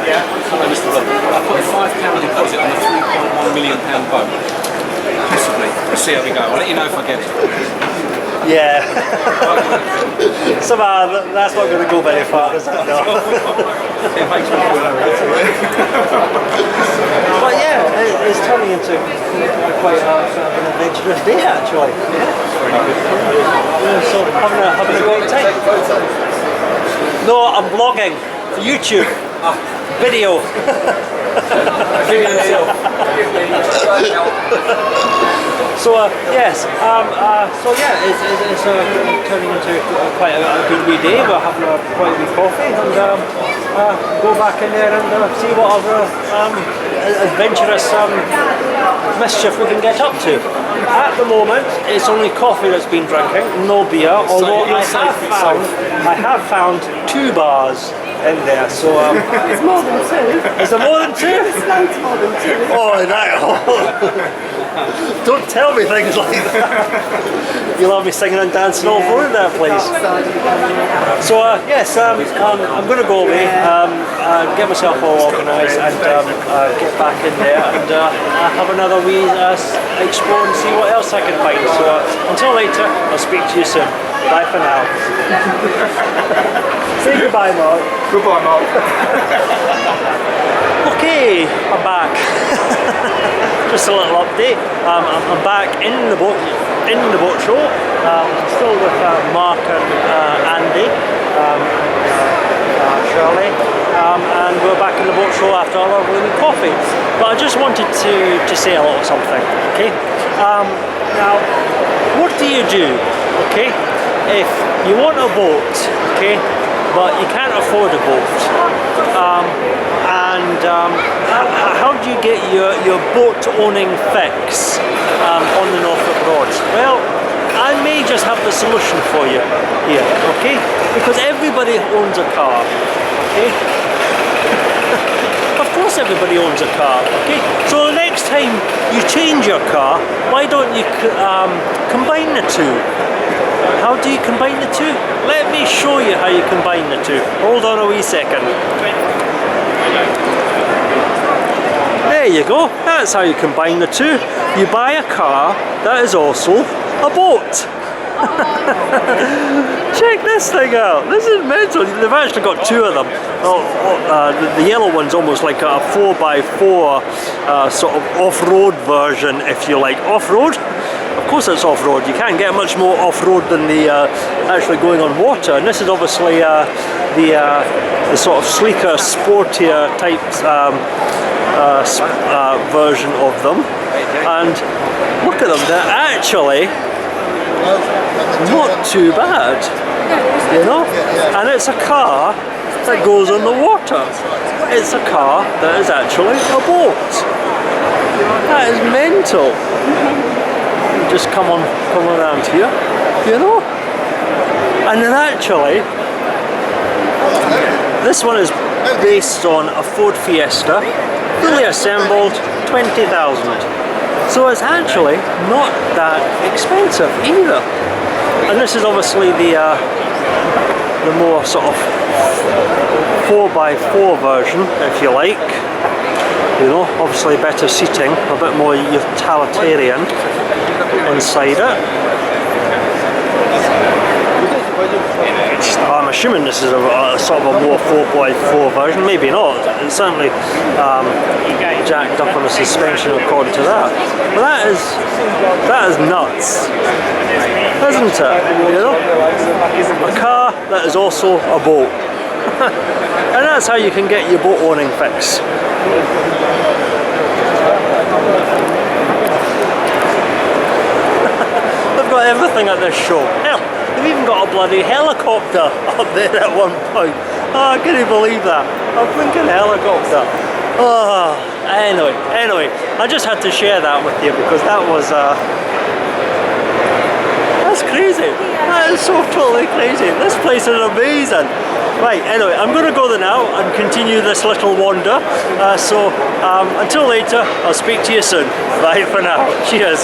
Yeah. Hello, Mr. Rob. I put a £5 deposit on a £3.1 million boat. Possibly. We'll see how we go. I'll let you know if I get it. Yeah. Somehow that's not going to go very far, is it? No. It makes me feel But yeah, it's turning into quite an adventurous day actually. Yeah, so having a great time. No, I'm vlogging. YouTube. Video. So yes, so yeah, it's turning into quite a good wee day. We're having quite a wee coffee and go back in there and see what other adventurous mischief we can get up to. At the moment, it's only coffee that's been drinking, no beer. Although I have found 2 bars in there, so It's more than 2. is there more than 2? It's loads more than 2. Oh, don't tell me things like that. You'll have me singing and dancing all over there, please. So yes, I'm going to go away, get myself all organised and get back in there and have another wee explore and see what else I can find. So until later, I'll speak to you soon. Bye for now. Say goodbye, Mark. Goodbye, Mark. Okay, I'm back. Just a little update. I'm back in the boat show. Still with Mark and Andy, Shirley, and we're back in the boat show after our lovely coffee. But I just wanted to say a little something. Okay. Now, what do you do? Okay, if you want a boat, okay, but you can't afford a boat. How do you get your boat owning fix on the Norfolk Broads? Well, I may just have the solution for you here, okay? Because everybody owns a car, okay? Of course everybody owns a car, okay? So the next time you change your car, why don't you combine the two? How do you combine the two? Let me show you how you combine the two. Hold on a wee second. There you go. That's how you combine the two. You buy a car that is also a boat. Check this thing out. This is mental. They've actually got 2 of them. The yellow one's almost like a 4x4 sort of off-road version, if you like. Off-road? Of course it's off-road. You can't get much more off-road than the actually going on water. And this is obviously the sort of sleeker, sportier type version of them. And look at them. They're actually not too bad, you know. And it's a car that goes on the water. It's a car that is actually a boat. That is mental. Just come around here, you know. And then actually, this one is based on a Ford Fiesta, fully assembled, 20,000. So it's actually not that expensive either. And this is obviously the more sort of 4x4 version, if you like. You know, obviously better seating, a bit more utilitarian inside it. I'm assuming this is a sort of a more 4x4 version, maybe not. It's certainly jacked up on the suspension according to that. But that is nuts, isn't it? You know, a car that is also a boat, and that's how you can get your boat owning fix. They've got everything at this show. Hell, they've even got a bloody helicopter up there at one point. Oh, can you believe that? A blinking helicopter. Oh, anyway, I just had to share that with you because that was that's crazy. That is so totally crazy. This place is amazing. Right, anyway, I'm going to go there now and continue this little wander. So until later, I'll speak to you soon. Bye for now. Cheers.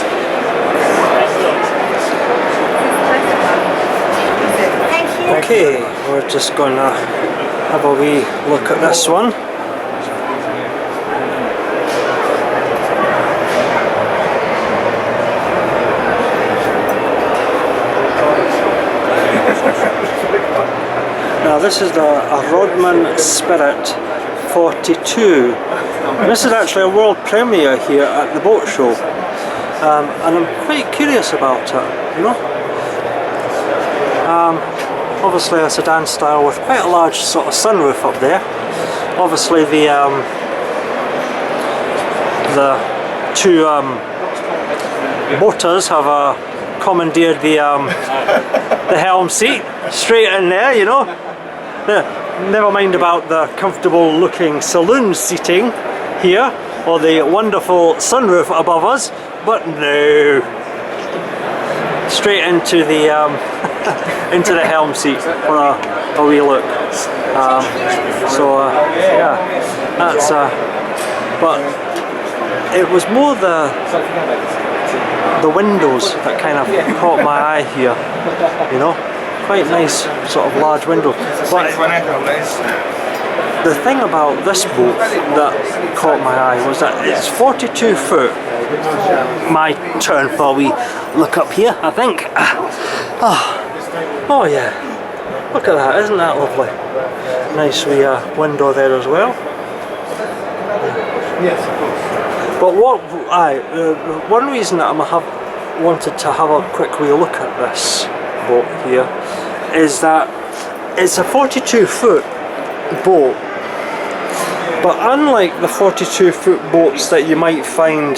Okay, we're just going to have a wee look at this one. Now this is the Rodman Spirit 42. And this is actually a world premiere here at the boat show. And I'm quite curious about it, you know. Obviously a sedan style with quite a large sort of sunroof up there. Obviously the two motors have commandeered the helm seat straight in there, you know. Never mind about the comfortable looking saloon seating here or the wonderful sunroof above us, but no, straight into the into the helm seat for a wee look. Yeah, that's but it was more the windows that kind of caught my eye here, you know. Quite nice sort of large windows. But the thing about this boat that caught my eye was that it's 42 foot. My turn for a wee look up here, I think. Oh yeah, look at that, isn't that lovely? Nice wee window there as well. Yes, of course. But one reason that I wanted to have a quick wee look at this boat here is that it's a 42 foot boat, but unlike the 42 foot boats that you might find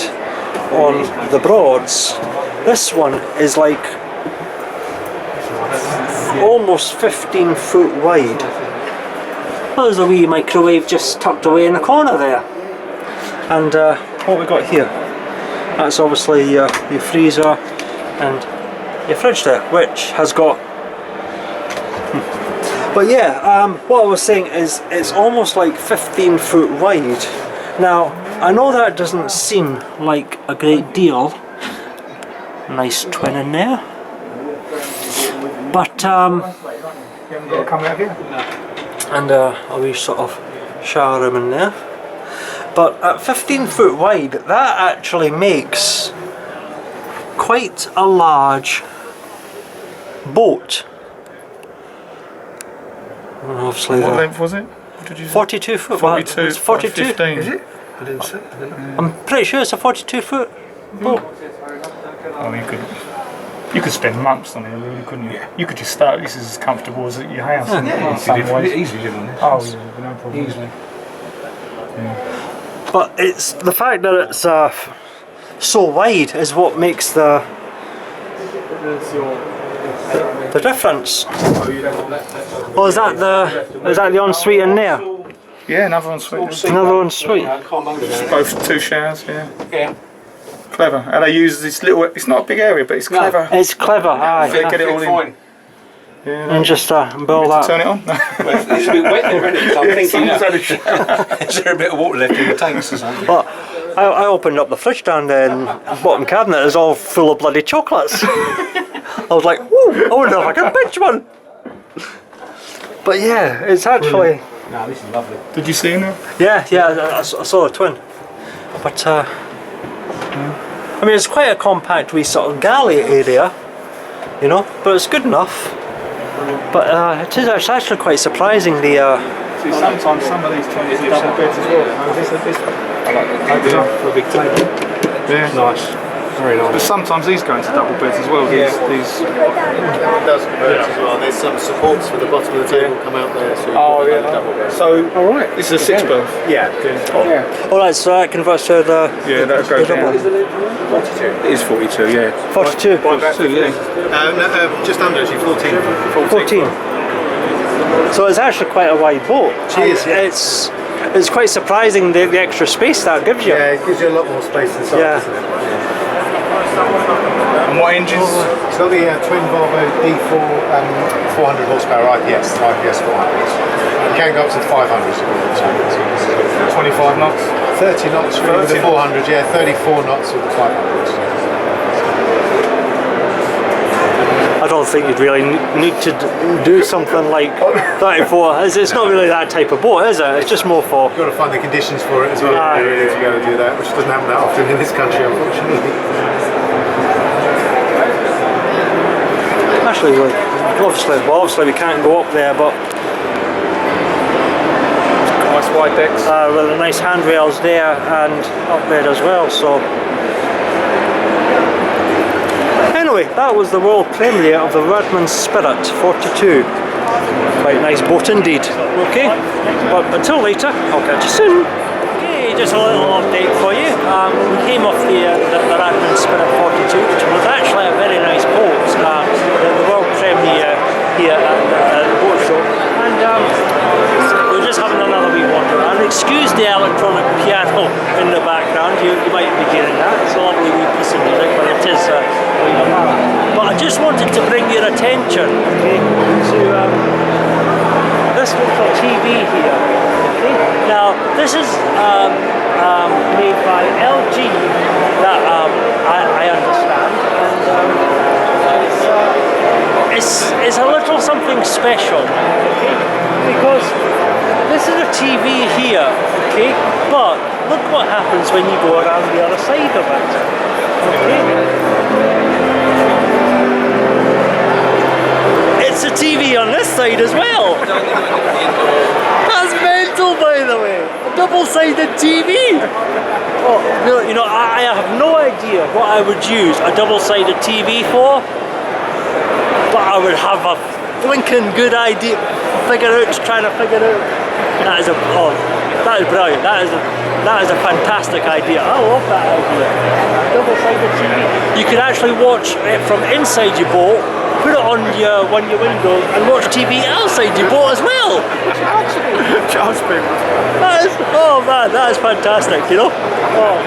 on the Broads, this one is like almost 15 foot wide. There's a wee microwave just tucked away in the corner there. And what we got here, that's obviously your freezer and your fridge there, which has got but yeah, what I was saying is it's almost like 15 foot wide. Now I know that doesn't seem like a great deal. Nice twin in there, but and a wee sort of shower room in there. But at 15 foot wide, that actually makes quite a large boat. And obviously, what length was it? What did you say? 42 foot. 42. It's 42. 15. Is it? I didn't see. I'm pretty sure it's a 42 foot boat. Oh, you could spend months on it, really, couldn't you? Yeah. You could just start. This is as comfortable as at your house. Yeah, easily live on this. Oh, yeah, no problem. Easily. Yeah. But it's the fact that it's so wide is what makes the difference. Oh, is that the ensuite in there? Yeah, another ensuite. Another ensuite. Both two showers. Yeah. Clever. And they use this little. It's not a big area, but it's clever. It's clever. Aye. They get it all in. Yeah, and just build that. Turn it on. Well, it's a bit wet there, isn't it? So I'm thinking, is there a bit of water left in the tanks or something? But I opened up the fridge down there and bottom cabinet is all full of bloody chocolates. I was like, ooh, I wonder if I can pinch one. But yeah, it's actually No, this is lovely. Did you see her now? Yeah, I saw the twin. But I mean, it's quite a compact wee sort of galley area, you know, but it's good enough. But it's actually quite surprising the. See, sometimes some of these twins are double beds as well. I like the idea for a big table. Yeah, nice. Very nice. But sometimes these go into double beds as well. These. That one does convert as well. There's some supports for the bottom of the table come out there. So double bed. So, all right. This is a 6 berth. Yeah. All right, so that converts to the. Yeah, that goes double. down. 42. It is 42. Yeah. 42. 42. Yeah. Just under actually 14. 14. So it's actually quite a wide boat. Cheers, yeah. It's quite surprising the extra space that gives you. Yeah, it gives you a lot more space inside, Yeah. doesn't it? And what engines? It's got the twin Volvo D4 400 horsepower IPS 400s. It can go up to 500s. 25 knots. 30 knots with the 400, yeah, 34 knots with the 500s. I don't think you'd really need to do something like 34. It's not really that type of boat, is it? It's just more for. You've got to find the conditions for it as well Ah, really, to be able to do that, which doesn't happen that often in this country, unfortunately. Actually, obviously we can't go up there, but Nice wide decks. with the nice handrails there and up there as well. So. Anyway, that was the world premiere of the Redmond Spirit 42. Quite nice boat indeed. Okay, but until later, I'll catch you soon. Okay, just a little update for you. We came off the Redmond Spirit 42, which was actually a very nice boat. The world premiere here at the boat show, and we're just having another wee wander. And excuse the electronic piano in the background. You might be hearing that. It's a lovely wee piece of music, but it is. But I just wanted to bring your attention, okay, to this little TV here. Okay, now this is made by LG. That I understand, and it's a little something special, okay, because this is a TV here, okay, but look what happens when you go around the other side of it. Okay. It's a TV on this side as well. That's mental, by the way. A double-sided TV. Oh, you know, I have no idea what I would use a double-sided TV for, but I would have a blinking good idea. Trying to figure out. That is brilliant. That is a fantastic idea. I love that idea. Double-sided TV. You can actually watch it from inside your boat, put it on your window, and watch TV outside your boat as well. Oh man, that is fantastic. You know. Oh.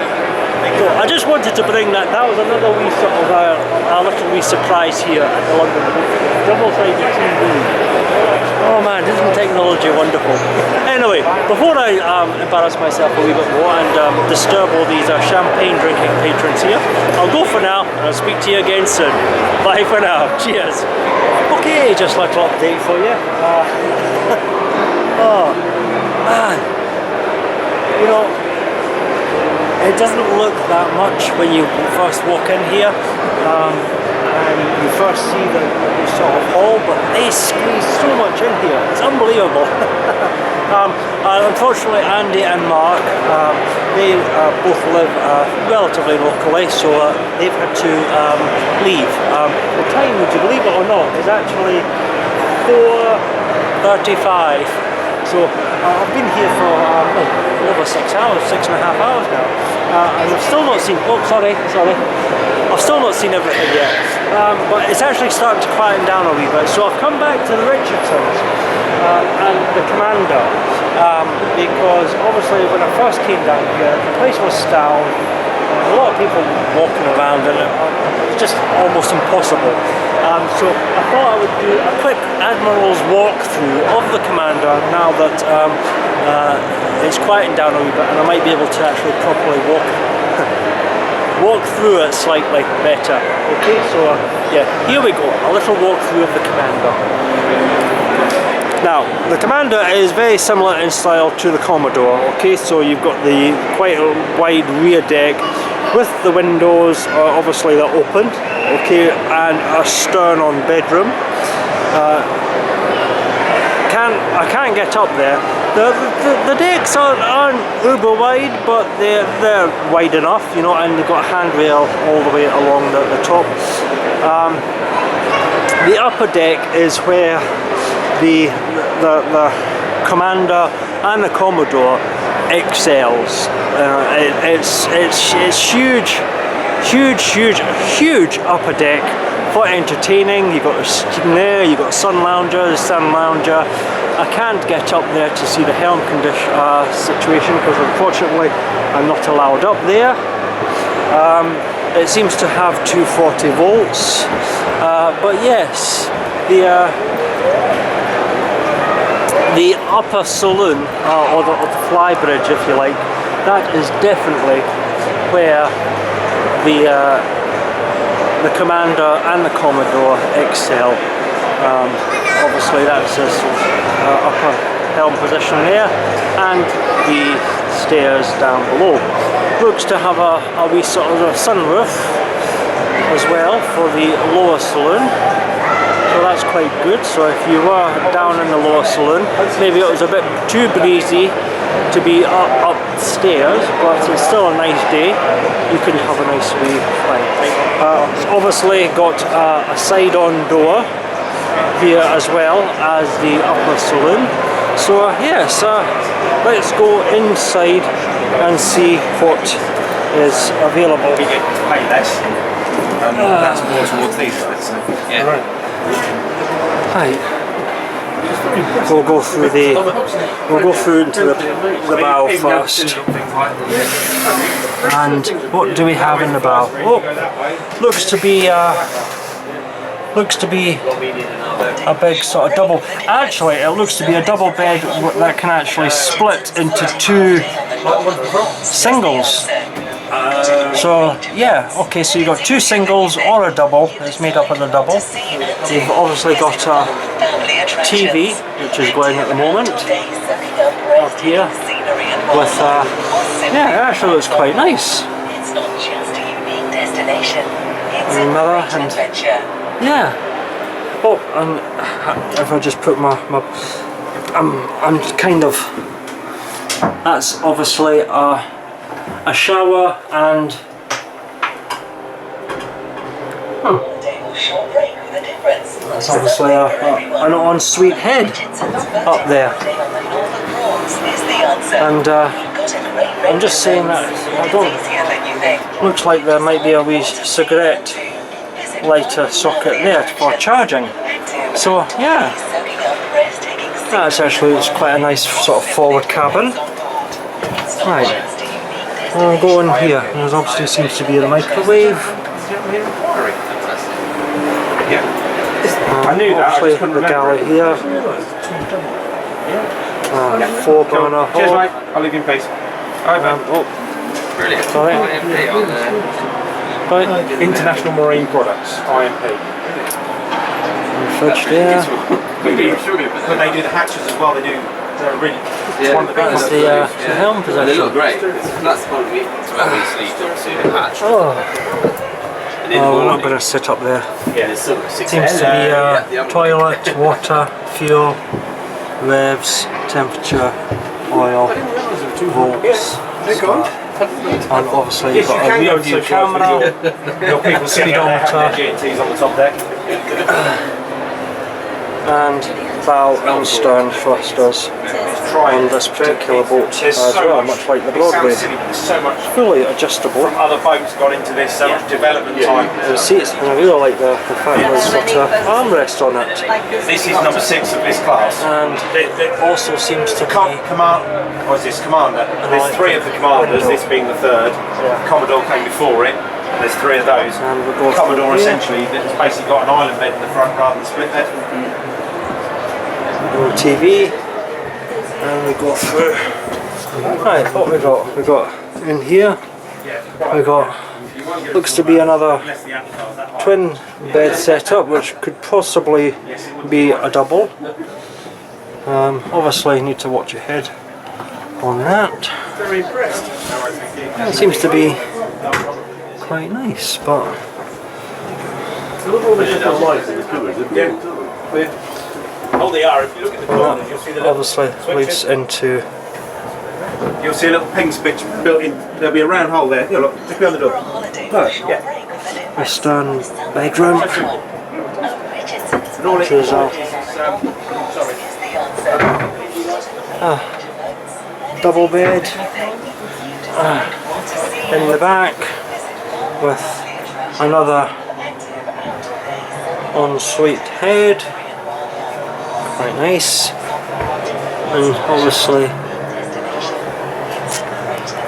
So I just wanted to bring that. That was another wee sort of a little wee surprise here at the London Boat Show. Double-sided TV. Oh man, isn't technology wonderful? Anyway, before I embarrass myself a wee bit more and disturb all these champagne drinking patrons here, I'll go for now and I'll speak to you again soon. Bye for now. Cheers. Okay, just a little update for you. Oh man, you know, it doesn't look that much when you first walk in here. And you first see the sort of hall, but they squeeze so much in here. It's unbelievable. Unfortunately, Andy and Mark, they both live relatively locally, so they've had to leave. The time, would you believe it or not, is actually 4:35. So I've been here for over 6 hours, 6.5 hours now, and I've still not seen. Oh, sorry. I've still not seen everything yet, but it's actually starting to quieten down a wee bit. So I've come back to the Richardsons and the Commander, because obviously when I first came down here, the place was down. A lot of people walking around, and it was just almost impossible. So I thought I would do a quick Admiral's walkthrough of the Commander now that it's quieting down a wee bit, and I might be able to actually properly walk through it slightly better. Okay, so yeah, here we go, a little walkthrough of the Commander. Now, the Commander is very similar in style to the Commodore, okay, so you've got the quite a wide rear deck with the windows, obviously they're open, okay, and a stern-on bedroom. I can't get up there. The decks aren't uber wide, but they're wide enough, you know, and they've got a handrail all the way along the top. The upper deck is where the Commander and the Commodore excels. It's huge upper deck for entertaining. You've got a seating there, you've got a sun lounger, the sun lounger. I can't get up there to see the helm situation because unfortunately I'm not allowed up there. It seems to have 240 volts, but yes, the upper saloon, or the flybridge if you like, that is definitely where the Commander and the Commodore excel. Obviously that's the upper helm position there, and the stairs down below. Looks to have a wee sort of a sunroof as well for the lower saloon, so that's quite good. So if you were down in the lower saloon, maybe it was a bit too breezy to be upstairs, but it's still a nice day, you can have a nice wee flight. It's obviously got a side-on door here as well as the upper saloon. So yes, let's go inside and see what is available. We get pay less, and that's more towards these sides. Yeah. Right. We'll go through into the bow first. And what do we have in the bow? Oh, looks to be a big sort of double. Actually, it looks to be a double bed that can actually split into two singles. So yeah, okay, so you've got two singles or a double. It's made up of the double. You've obviously got a TV, which is going at the moment, up here, with yeah, it actually looks quite nice. It's not just a unique destination, it's a Another, great and adventure. yeah. Oh, and if I just put I'm kind of, that's obviously a shower and that's obviously an ensuite head up there. And I'm just saying that looks like there might be a wee cigarette lighter socket there for charging. So yeah, that's actually, it's quite a nice sort of forward cabin. Right, we'll go in here. There obviously seems to be a microwave. I knew that. Obviously the galley here. 4-burner Cheers, hob. mate. I'll leave you in peace. Oh, Brilliant. sorry. Right. International Marine Products, IMP. Fridge there. When they do the hatches as well, they do. They're really. It's one of the That's big ones. the helm They position. look great. That's probably where we sleep, obviously, the hatch. Oh, And in the we're not morning, going to sit up there. yeah, there's sort of 6 Seems to be toilet, water, fuel, revs, temperature, oil, volts. And obviously you've got a rear view camera, Your people sitting out there having their speedometer, G&Ts on the top deck. and bow and stern thrusters on this particular boat as well, much like the Broadway. There's so much Fully adjustable. other boats got into this, so much development time. The seats, and I really like the fact that it's got an armrest on it. This is number 6 of this class. And it also seems to be What is this? Commander. There's 3 of the Commanders, this being the 3rd. Commodore came before it, and there's 3 of those. And we'll go Commodore through here. essentially, that's basically got an island bed in the front rather than split bed. TV, and we go through. Right, what we got in here. We got, looks to be another twin bed setup, which could possibly be a double. Obviously you need to watch your head on that. Very impressed. It seems to be quite nice, but Look at all the different lights in the colours. Oh, they are. If you look at the corner, you'll see the little obviously leads into You'll see a little ping switch built in. There'll be a round hole there. Yeah, look, just behind the door. Look, yeah. Western bedroom, which is double bed in the back with another ensuite head, quite nice, and obviously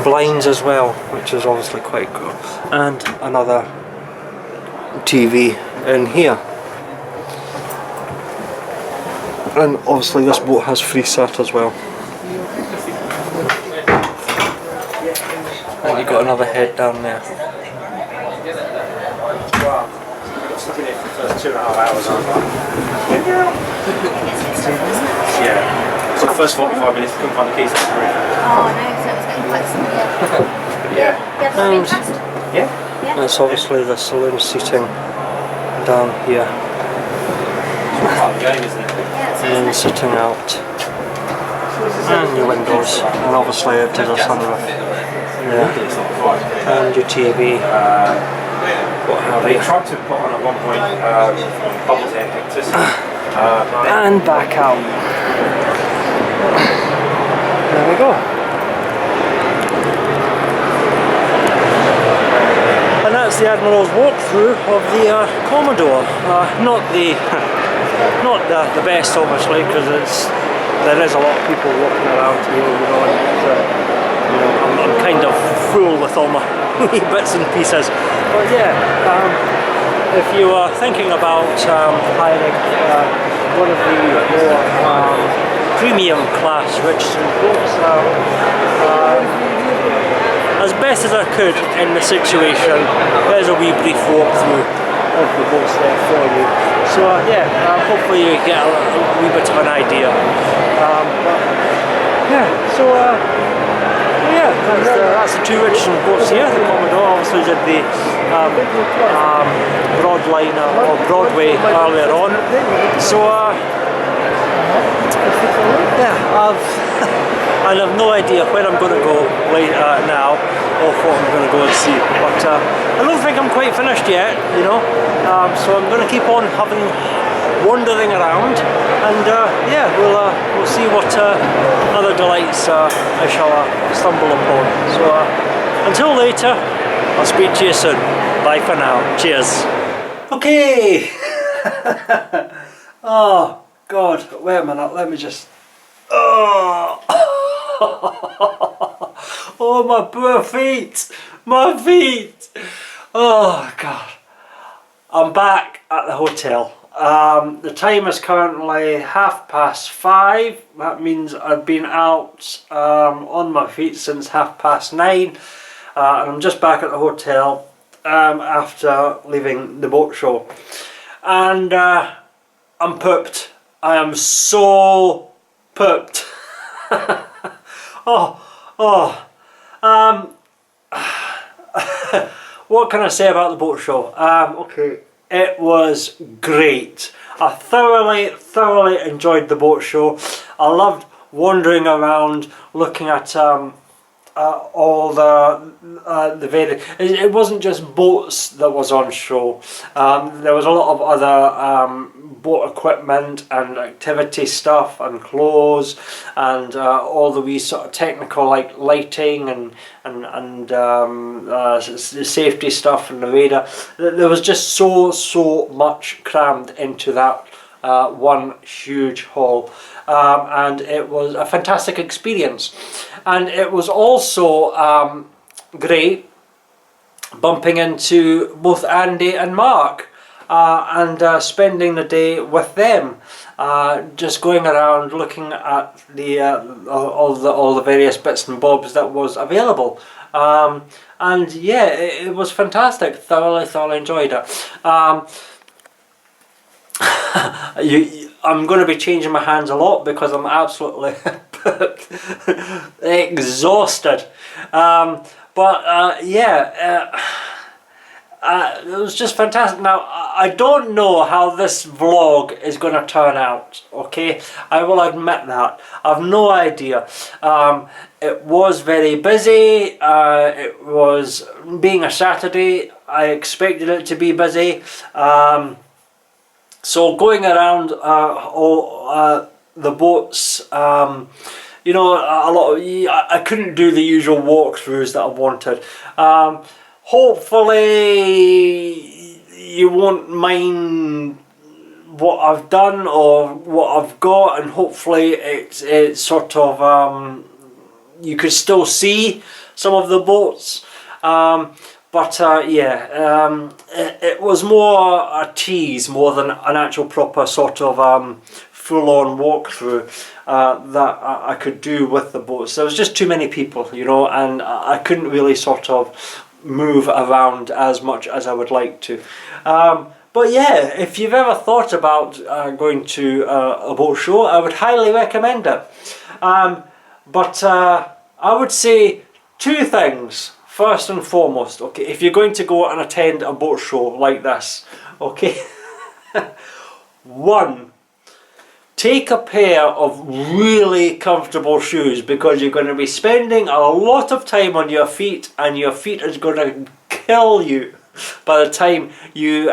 blinds as well, which is obviously quite good, and another TV in here. And obviously this boat has free sat as well. And you've got another head down there. Stuck in it for the first 2.5 hours, aren't I? Yeah. So the first 45 minutes, couldn't find the keys to the room. Oh, no, so it's getting quite simple. Yeah. And Yeah? that's obviously the saloon seating down here. Part of the game, isn't it? And then sitting out. And your windows. And obviously it is a sunroof. Yeah. And your TV. What have They you. tried to put on at one point bubbles air hectors. And back out. There we go. And that's the Admiral's walkthrough of the Commodore. Not the best, obviously, because there is a lot of people walking around here, you know, and I'm kind of full with all my wee bits and pieces. But yeah, if you are thinking about hiring one of the more premium class Richardson boats, as best as I could in the situation, there's a wee brief walkthrough of the boats there for you. So yeah, hopefully you get a wee bit of an idea. That's the two Richardson boats here. The Commodore obviously did the Broadliner or Broadway earlier on. So yeah, I have no idea where I'm going to go now, or what I'm going to go and see. But I don't think I'm quite finished yet, you know. So I'm going to keep on wandering around, and yeah, we'll see what other delights I shall stumble upon. So until later, I'll speak to you soon. Bye for now. Cheers. Okay. Oh God, wait a minute. Let me just. Oh. Oh, my poor feet. My feet. Oh God. I'm back at the hotel. The time is currently 5:30. That means I've been out on my feet since 9:30, and I'm just back at the hotel after leaving the boat show. And I'm pooped. I am so pooped. What can I say about the boat show? Okay, it was great. I thoroughly enjoyed the boat show. I loved wandering around, looking at all the various. It wasn't just boats that was on show. There was a lot of other boat equipment and activity stuff and clothes, and all the wee sort of technical like lighting and safety stuff and the radar. There was just so much crammed into that one huge hall. And it was a fantastic experience, and it was also great bumping into both Andy and Mark and spending the day with them, just going around looking at the all the various bits and bobs that was available, and yeah, it was fantastic. Thoroughly enjoyed it. I'm going to be changing my hands a lot because I'm absolutely exhausted. It was just fantastic. Now, I don't know how this vlog is going to turn out, okay? I will admit that. I've no idea. It was very busy. It was, being a Saturday, I expected it to be busy. So going around the boats, you know, a lot of, I couldn't do the usual walkthroughs that I wanted. Hopefully you won't mind what I've done or what I've got, and hopefully it's sort of you could still see some of the boats. It was more a tease more than an actual proper sort of full-on walkthrough that I could do with the boats. There was just too many people, you know, and I couldn't really sort of move around as much as I would like to. But yeah, if you've ever thought about going to a boat show, I would highly recommend it. I would say two things. First and foremost, okay, if you're going to go and attend a boat show like this, okay, one, take a pair of really comfortable shoes, because you're going to be spending a lot of time on your feet, and your feet is going to kill you by the time you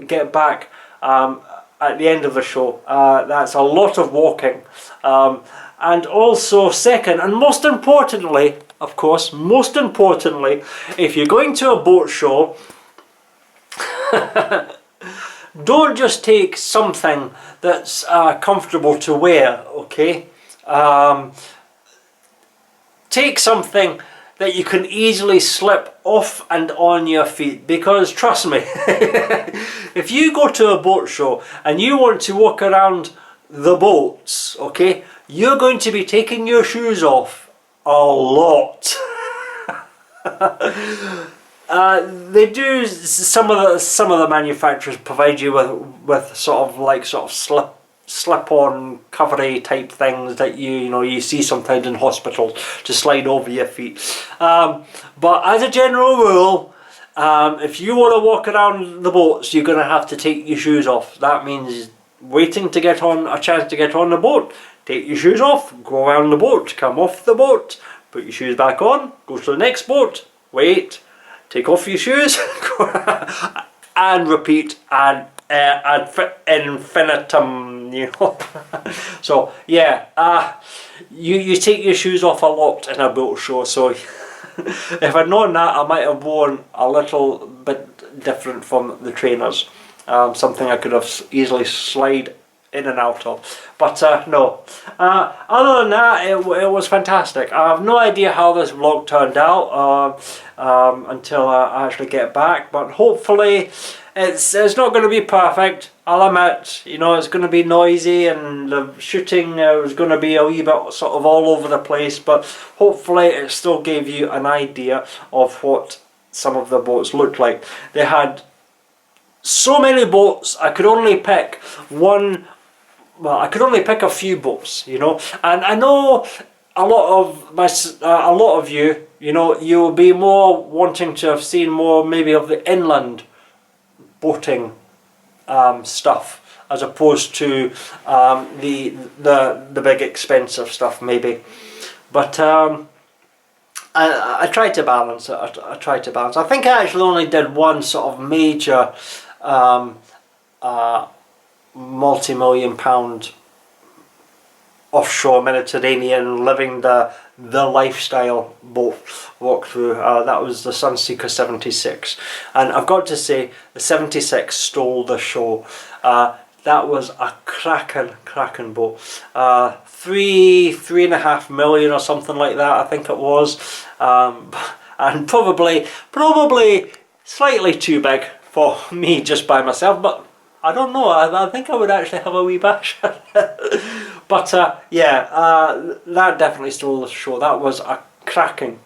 get back at the end of the show. That's a lot of walking. And also, second, and most importantly, of course, most importantly, if you're going to a boat show, don't just take something that's comfortable to wear, okay? Take something that you can easily slip off and on your feet, because trust me, if you go to a boat show and you want to walk around the boats, okay, you're going to be taking your shoes off a lot. They do, some of the manufacturers provide you with sort of slip-on covery type things that you see sometimes in hospitals to slide over your feet. But as a general rule, if you want to walk around the boats, you're going to have to take your shoes off. That means waiting to get on a chance to get on the boat. Take your shoes off, go around the boat, come off the boat, put your shoes back on, go to the next boat, wait, take off your shoes, and repeat ad infinitum, you know. So yeah, you take your shoes off a lot in a boat show. So if I'd known that, I might have worn a little bit different from the trainers. Something I could have easily slide in and out of, but no. Other than that, it was fantastic. I have no idea how this vlog turned out until I actually get back, but hopefully it's not going to be perfect. I'll admit, you know, it's going to be noisy, and the shooting was going to be a wee bit sort of all over the place, but hopefully it still gave you an idea of what some of the boats looked like. They had so many boats, I could only pick one. Well, I could only pick a few boats, you know, and I know a lot of you, you know, you'll be more wanting to have seen more maybe of the inland boating stuff, as opposed to the big expensive stuff maybe. But I tried to balance it. I tried to balance. I think I actually only did one sort of major multi-million-pound offshore Mediterranean living the lifestyle boat walkthrough. That was the Sunseeker 76, and I've got to say the 76 stole the show. That was a cracking boat. 3.5 million or something like that, I think it was, and probably slightly too big for me just by myself, but I don't know, I think I would actually have a wee bash. But that definitely stole the show. That was a cracking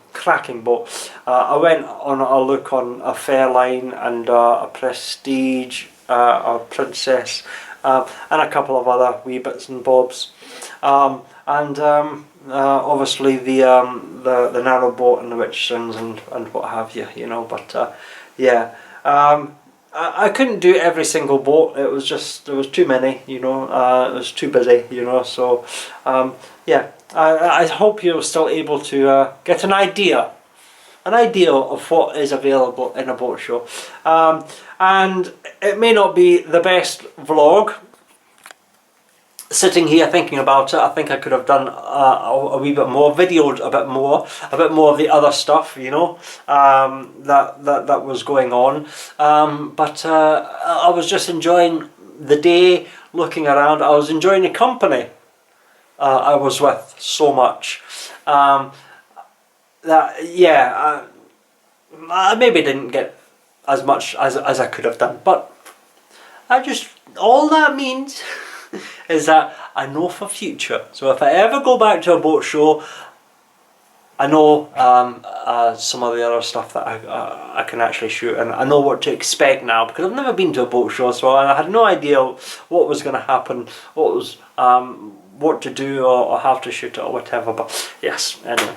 boat. I went on a look on a Fairline and a Prestige, a Princess, and a couple of other wee bits and bobs, obviously the narrow boat and the Richardsons and what have you, you know. But yeah, I couldn't do every single boat. It was just, there was too many, you know. It was too busy, you know. So yeah, I hope you're still able to get an idea of what is available in a boat show. And it may not be the best vlog. Sitting here thinking about it, I think I could have done a wee bit more, videoed a bit more of the other stuff, you know, that was going on. But I was just enjoying the day, looking around. I was enjoying the company I was with so much. That, yeah, I maybe didn't get as much as I could have done, but all that means is that I know for future. So if I ever go back to a boat show, I know some of the other stuff that I can actually shoot, and I know what to expect now, because I've never been to a boat show, so I had no idea what was going to happen, what to do or how to shoot it or whatever. But yes, anyway.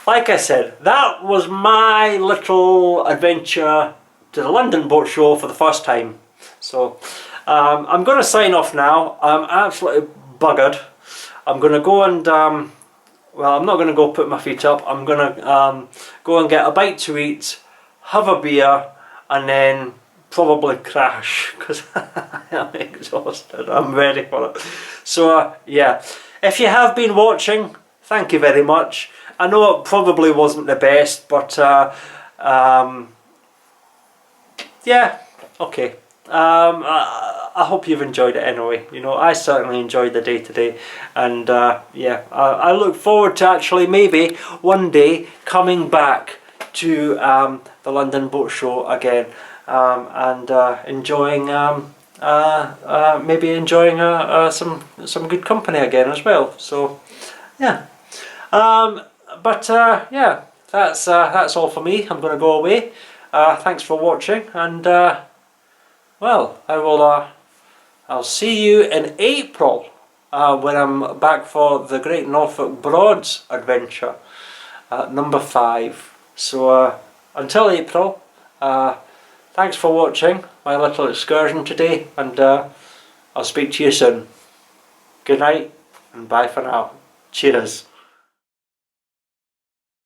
Like I said, that was my little adventure to the London Boat Show for the first time. So I'm going to sign off now. I'm absolutely buggered. I'm going to go and, well, I'm not going to go put my feet up. I'm going to go and get a bite to eat, have a beer, and then probably crash, because I'm exhausted. I'm ready for it. So yeah, if you have been watching, thank you very much. I know it probably wasn't the best, but yeah, okay. I hope you've enjoyed it anyway. You know, I certainly enjoyed the day today, and yeah, I look forward to actually maybe one day coming back to the London Boat Show again, and enjoying maybe enjoying some good company again as well. So yeah. But yeah, that's all for me. I'm going to go away. Thanks for watching, and well, I'll see you in April when I'm back for the Great Norfolk Broads adventure, number 5. So until April, thanks for watching my little excursion today, and I'll speak to you soon. Good night and bye for now. Cheers.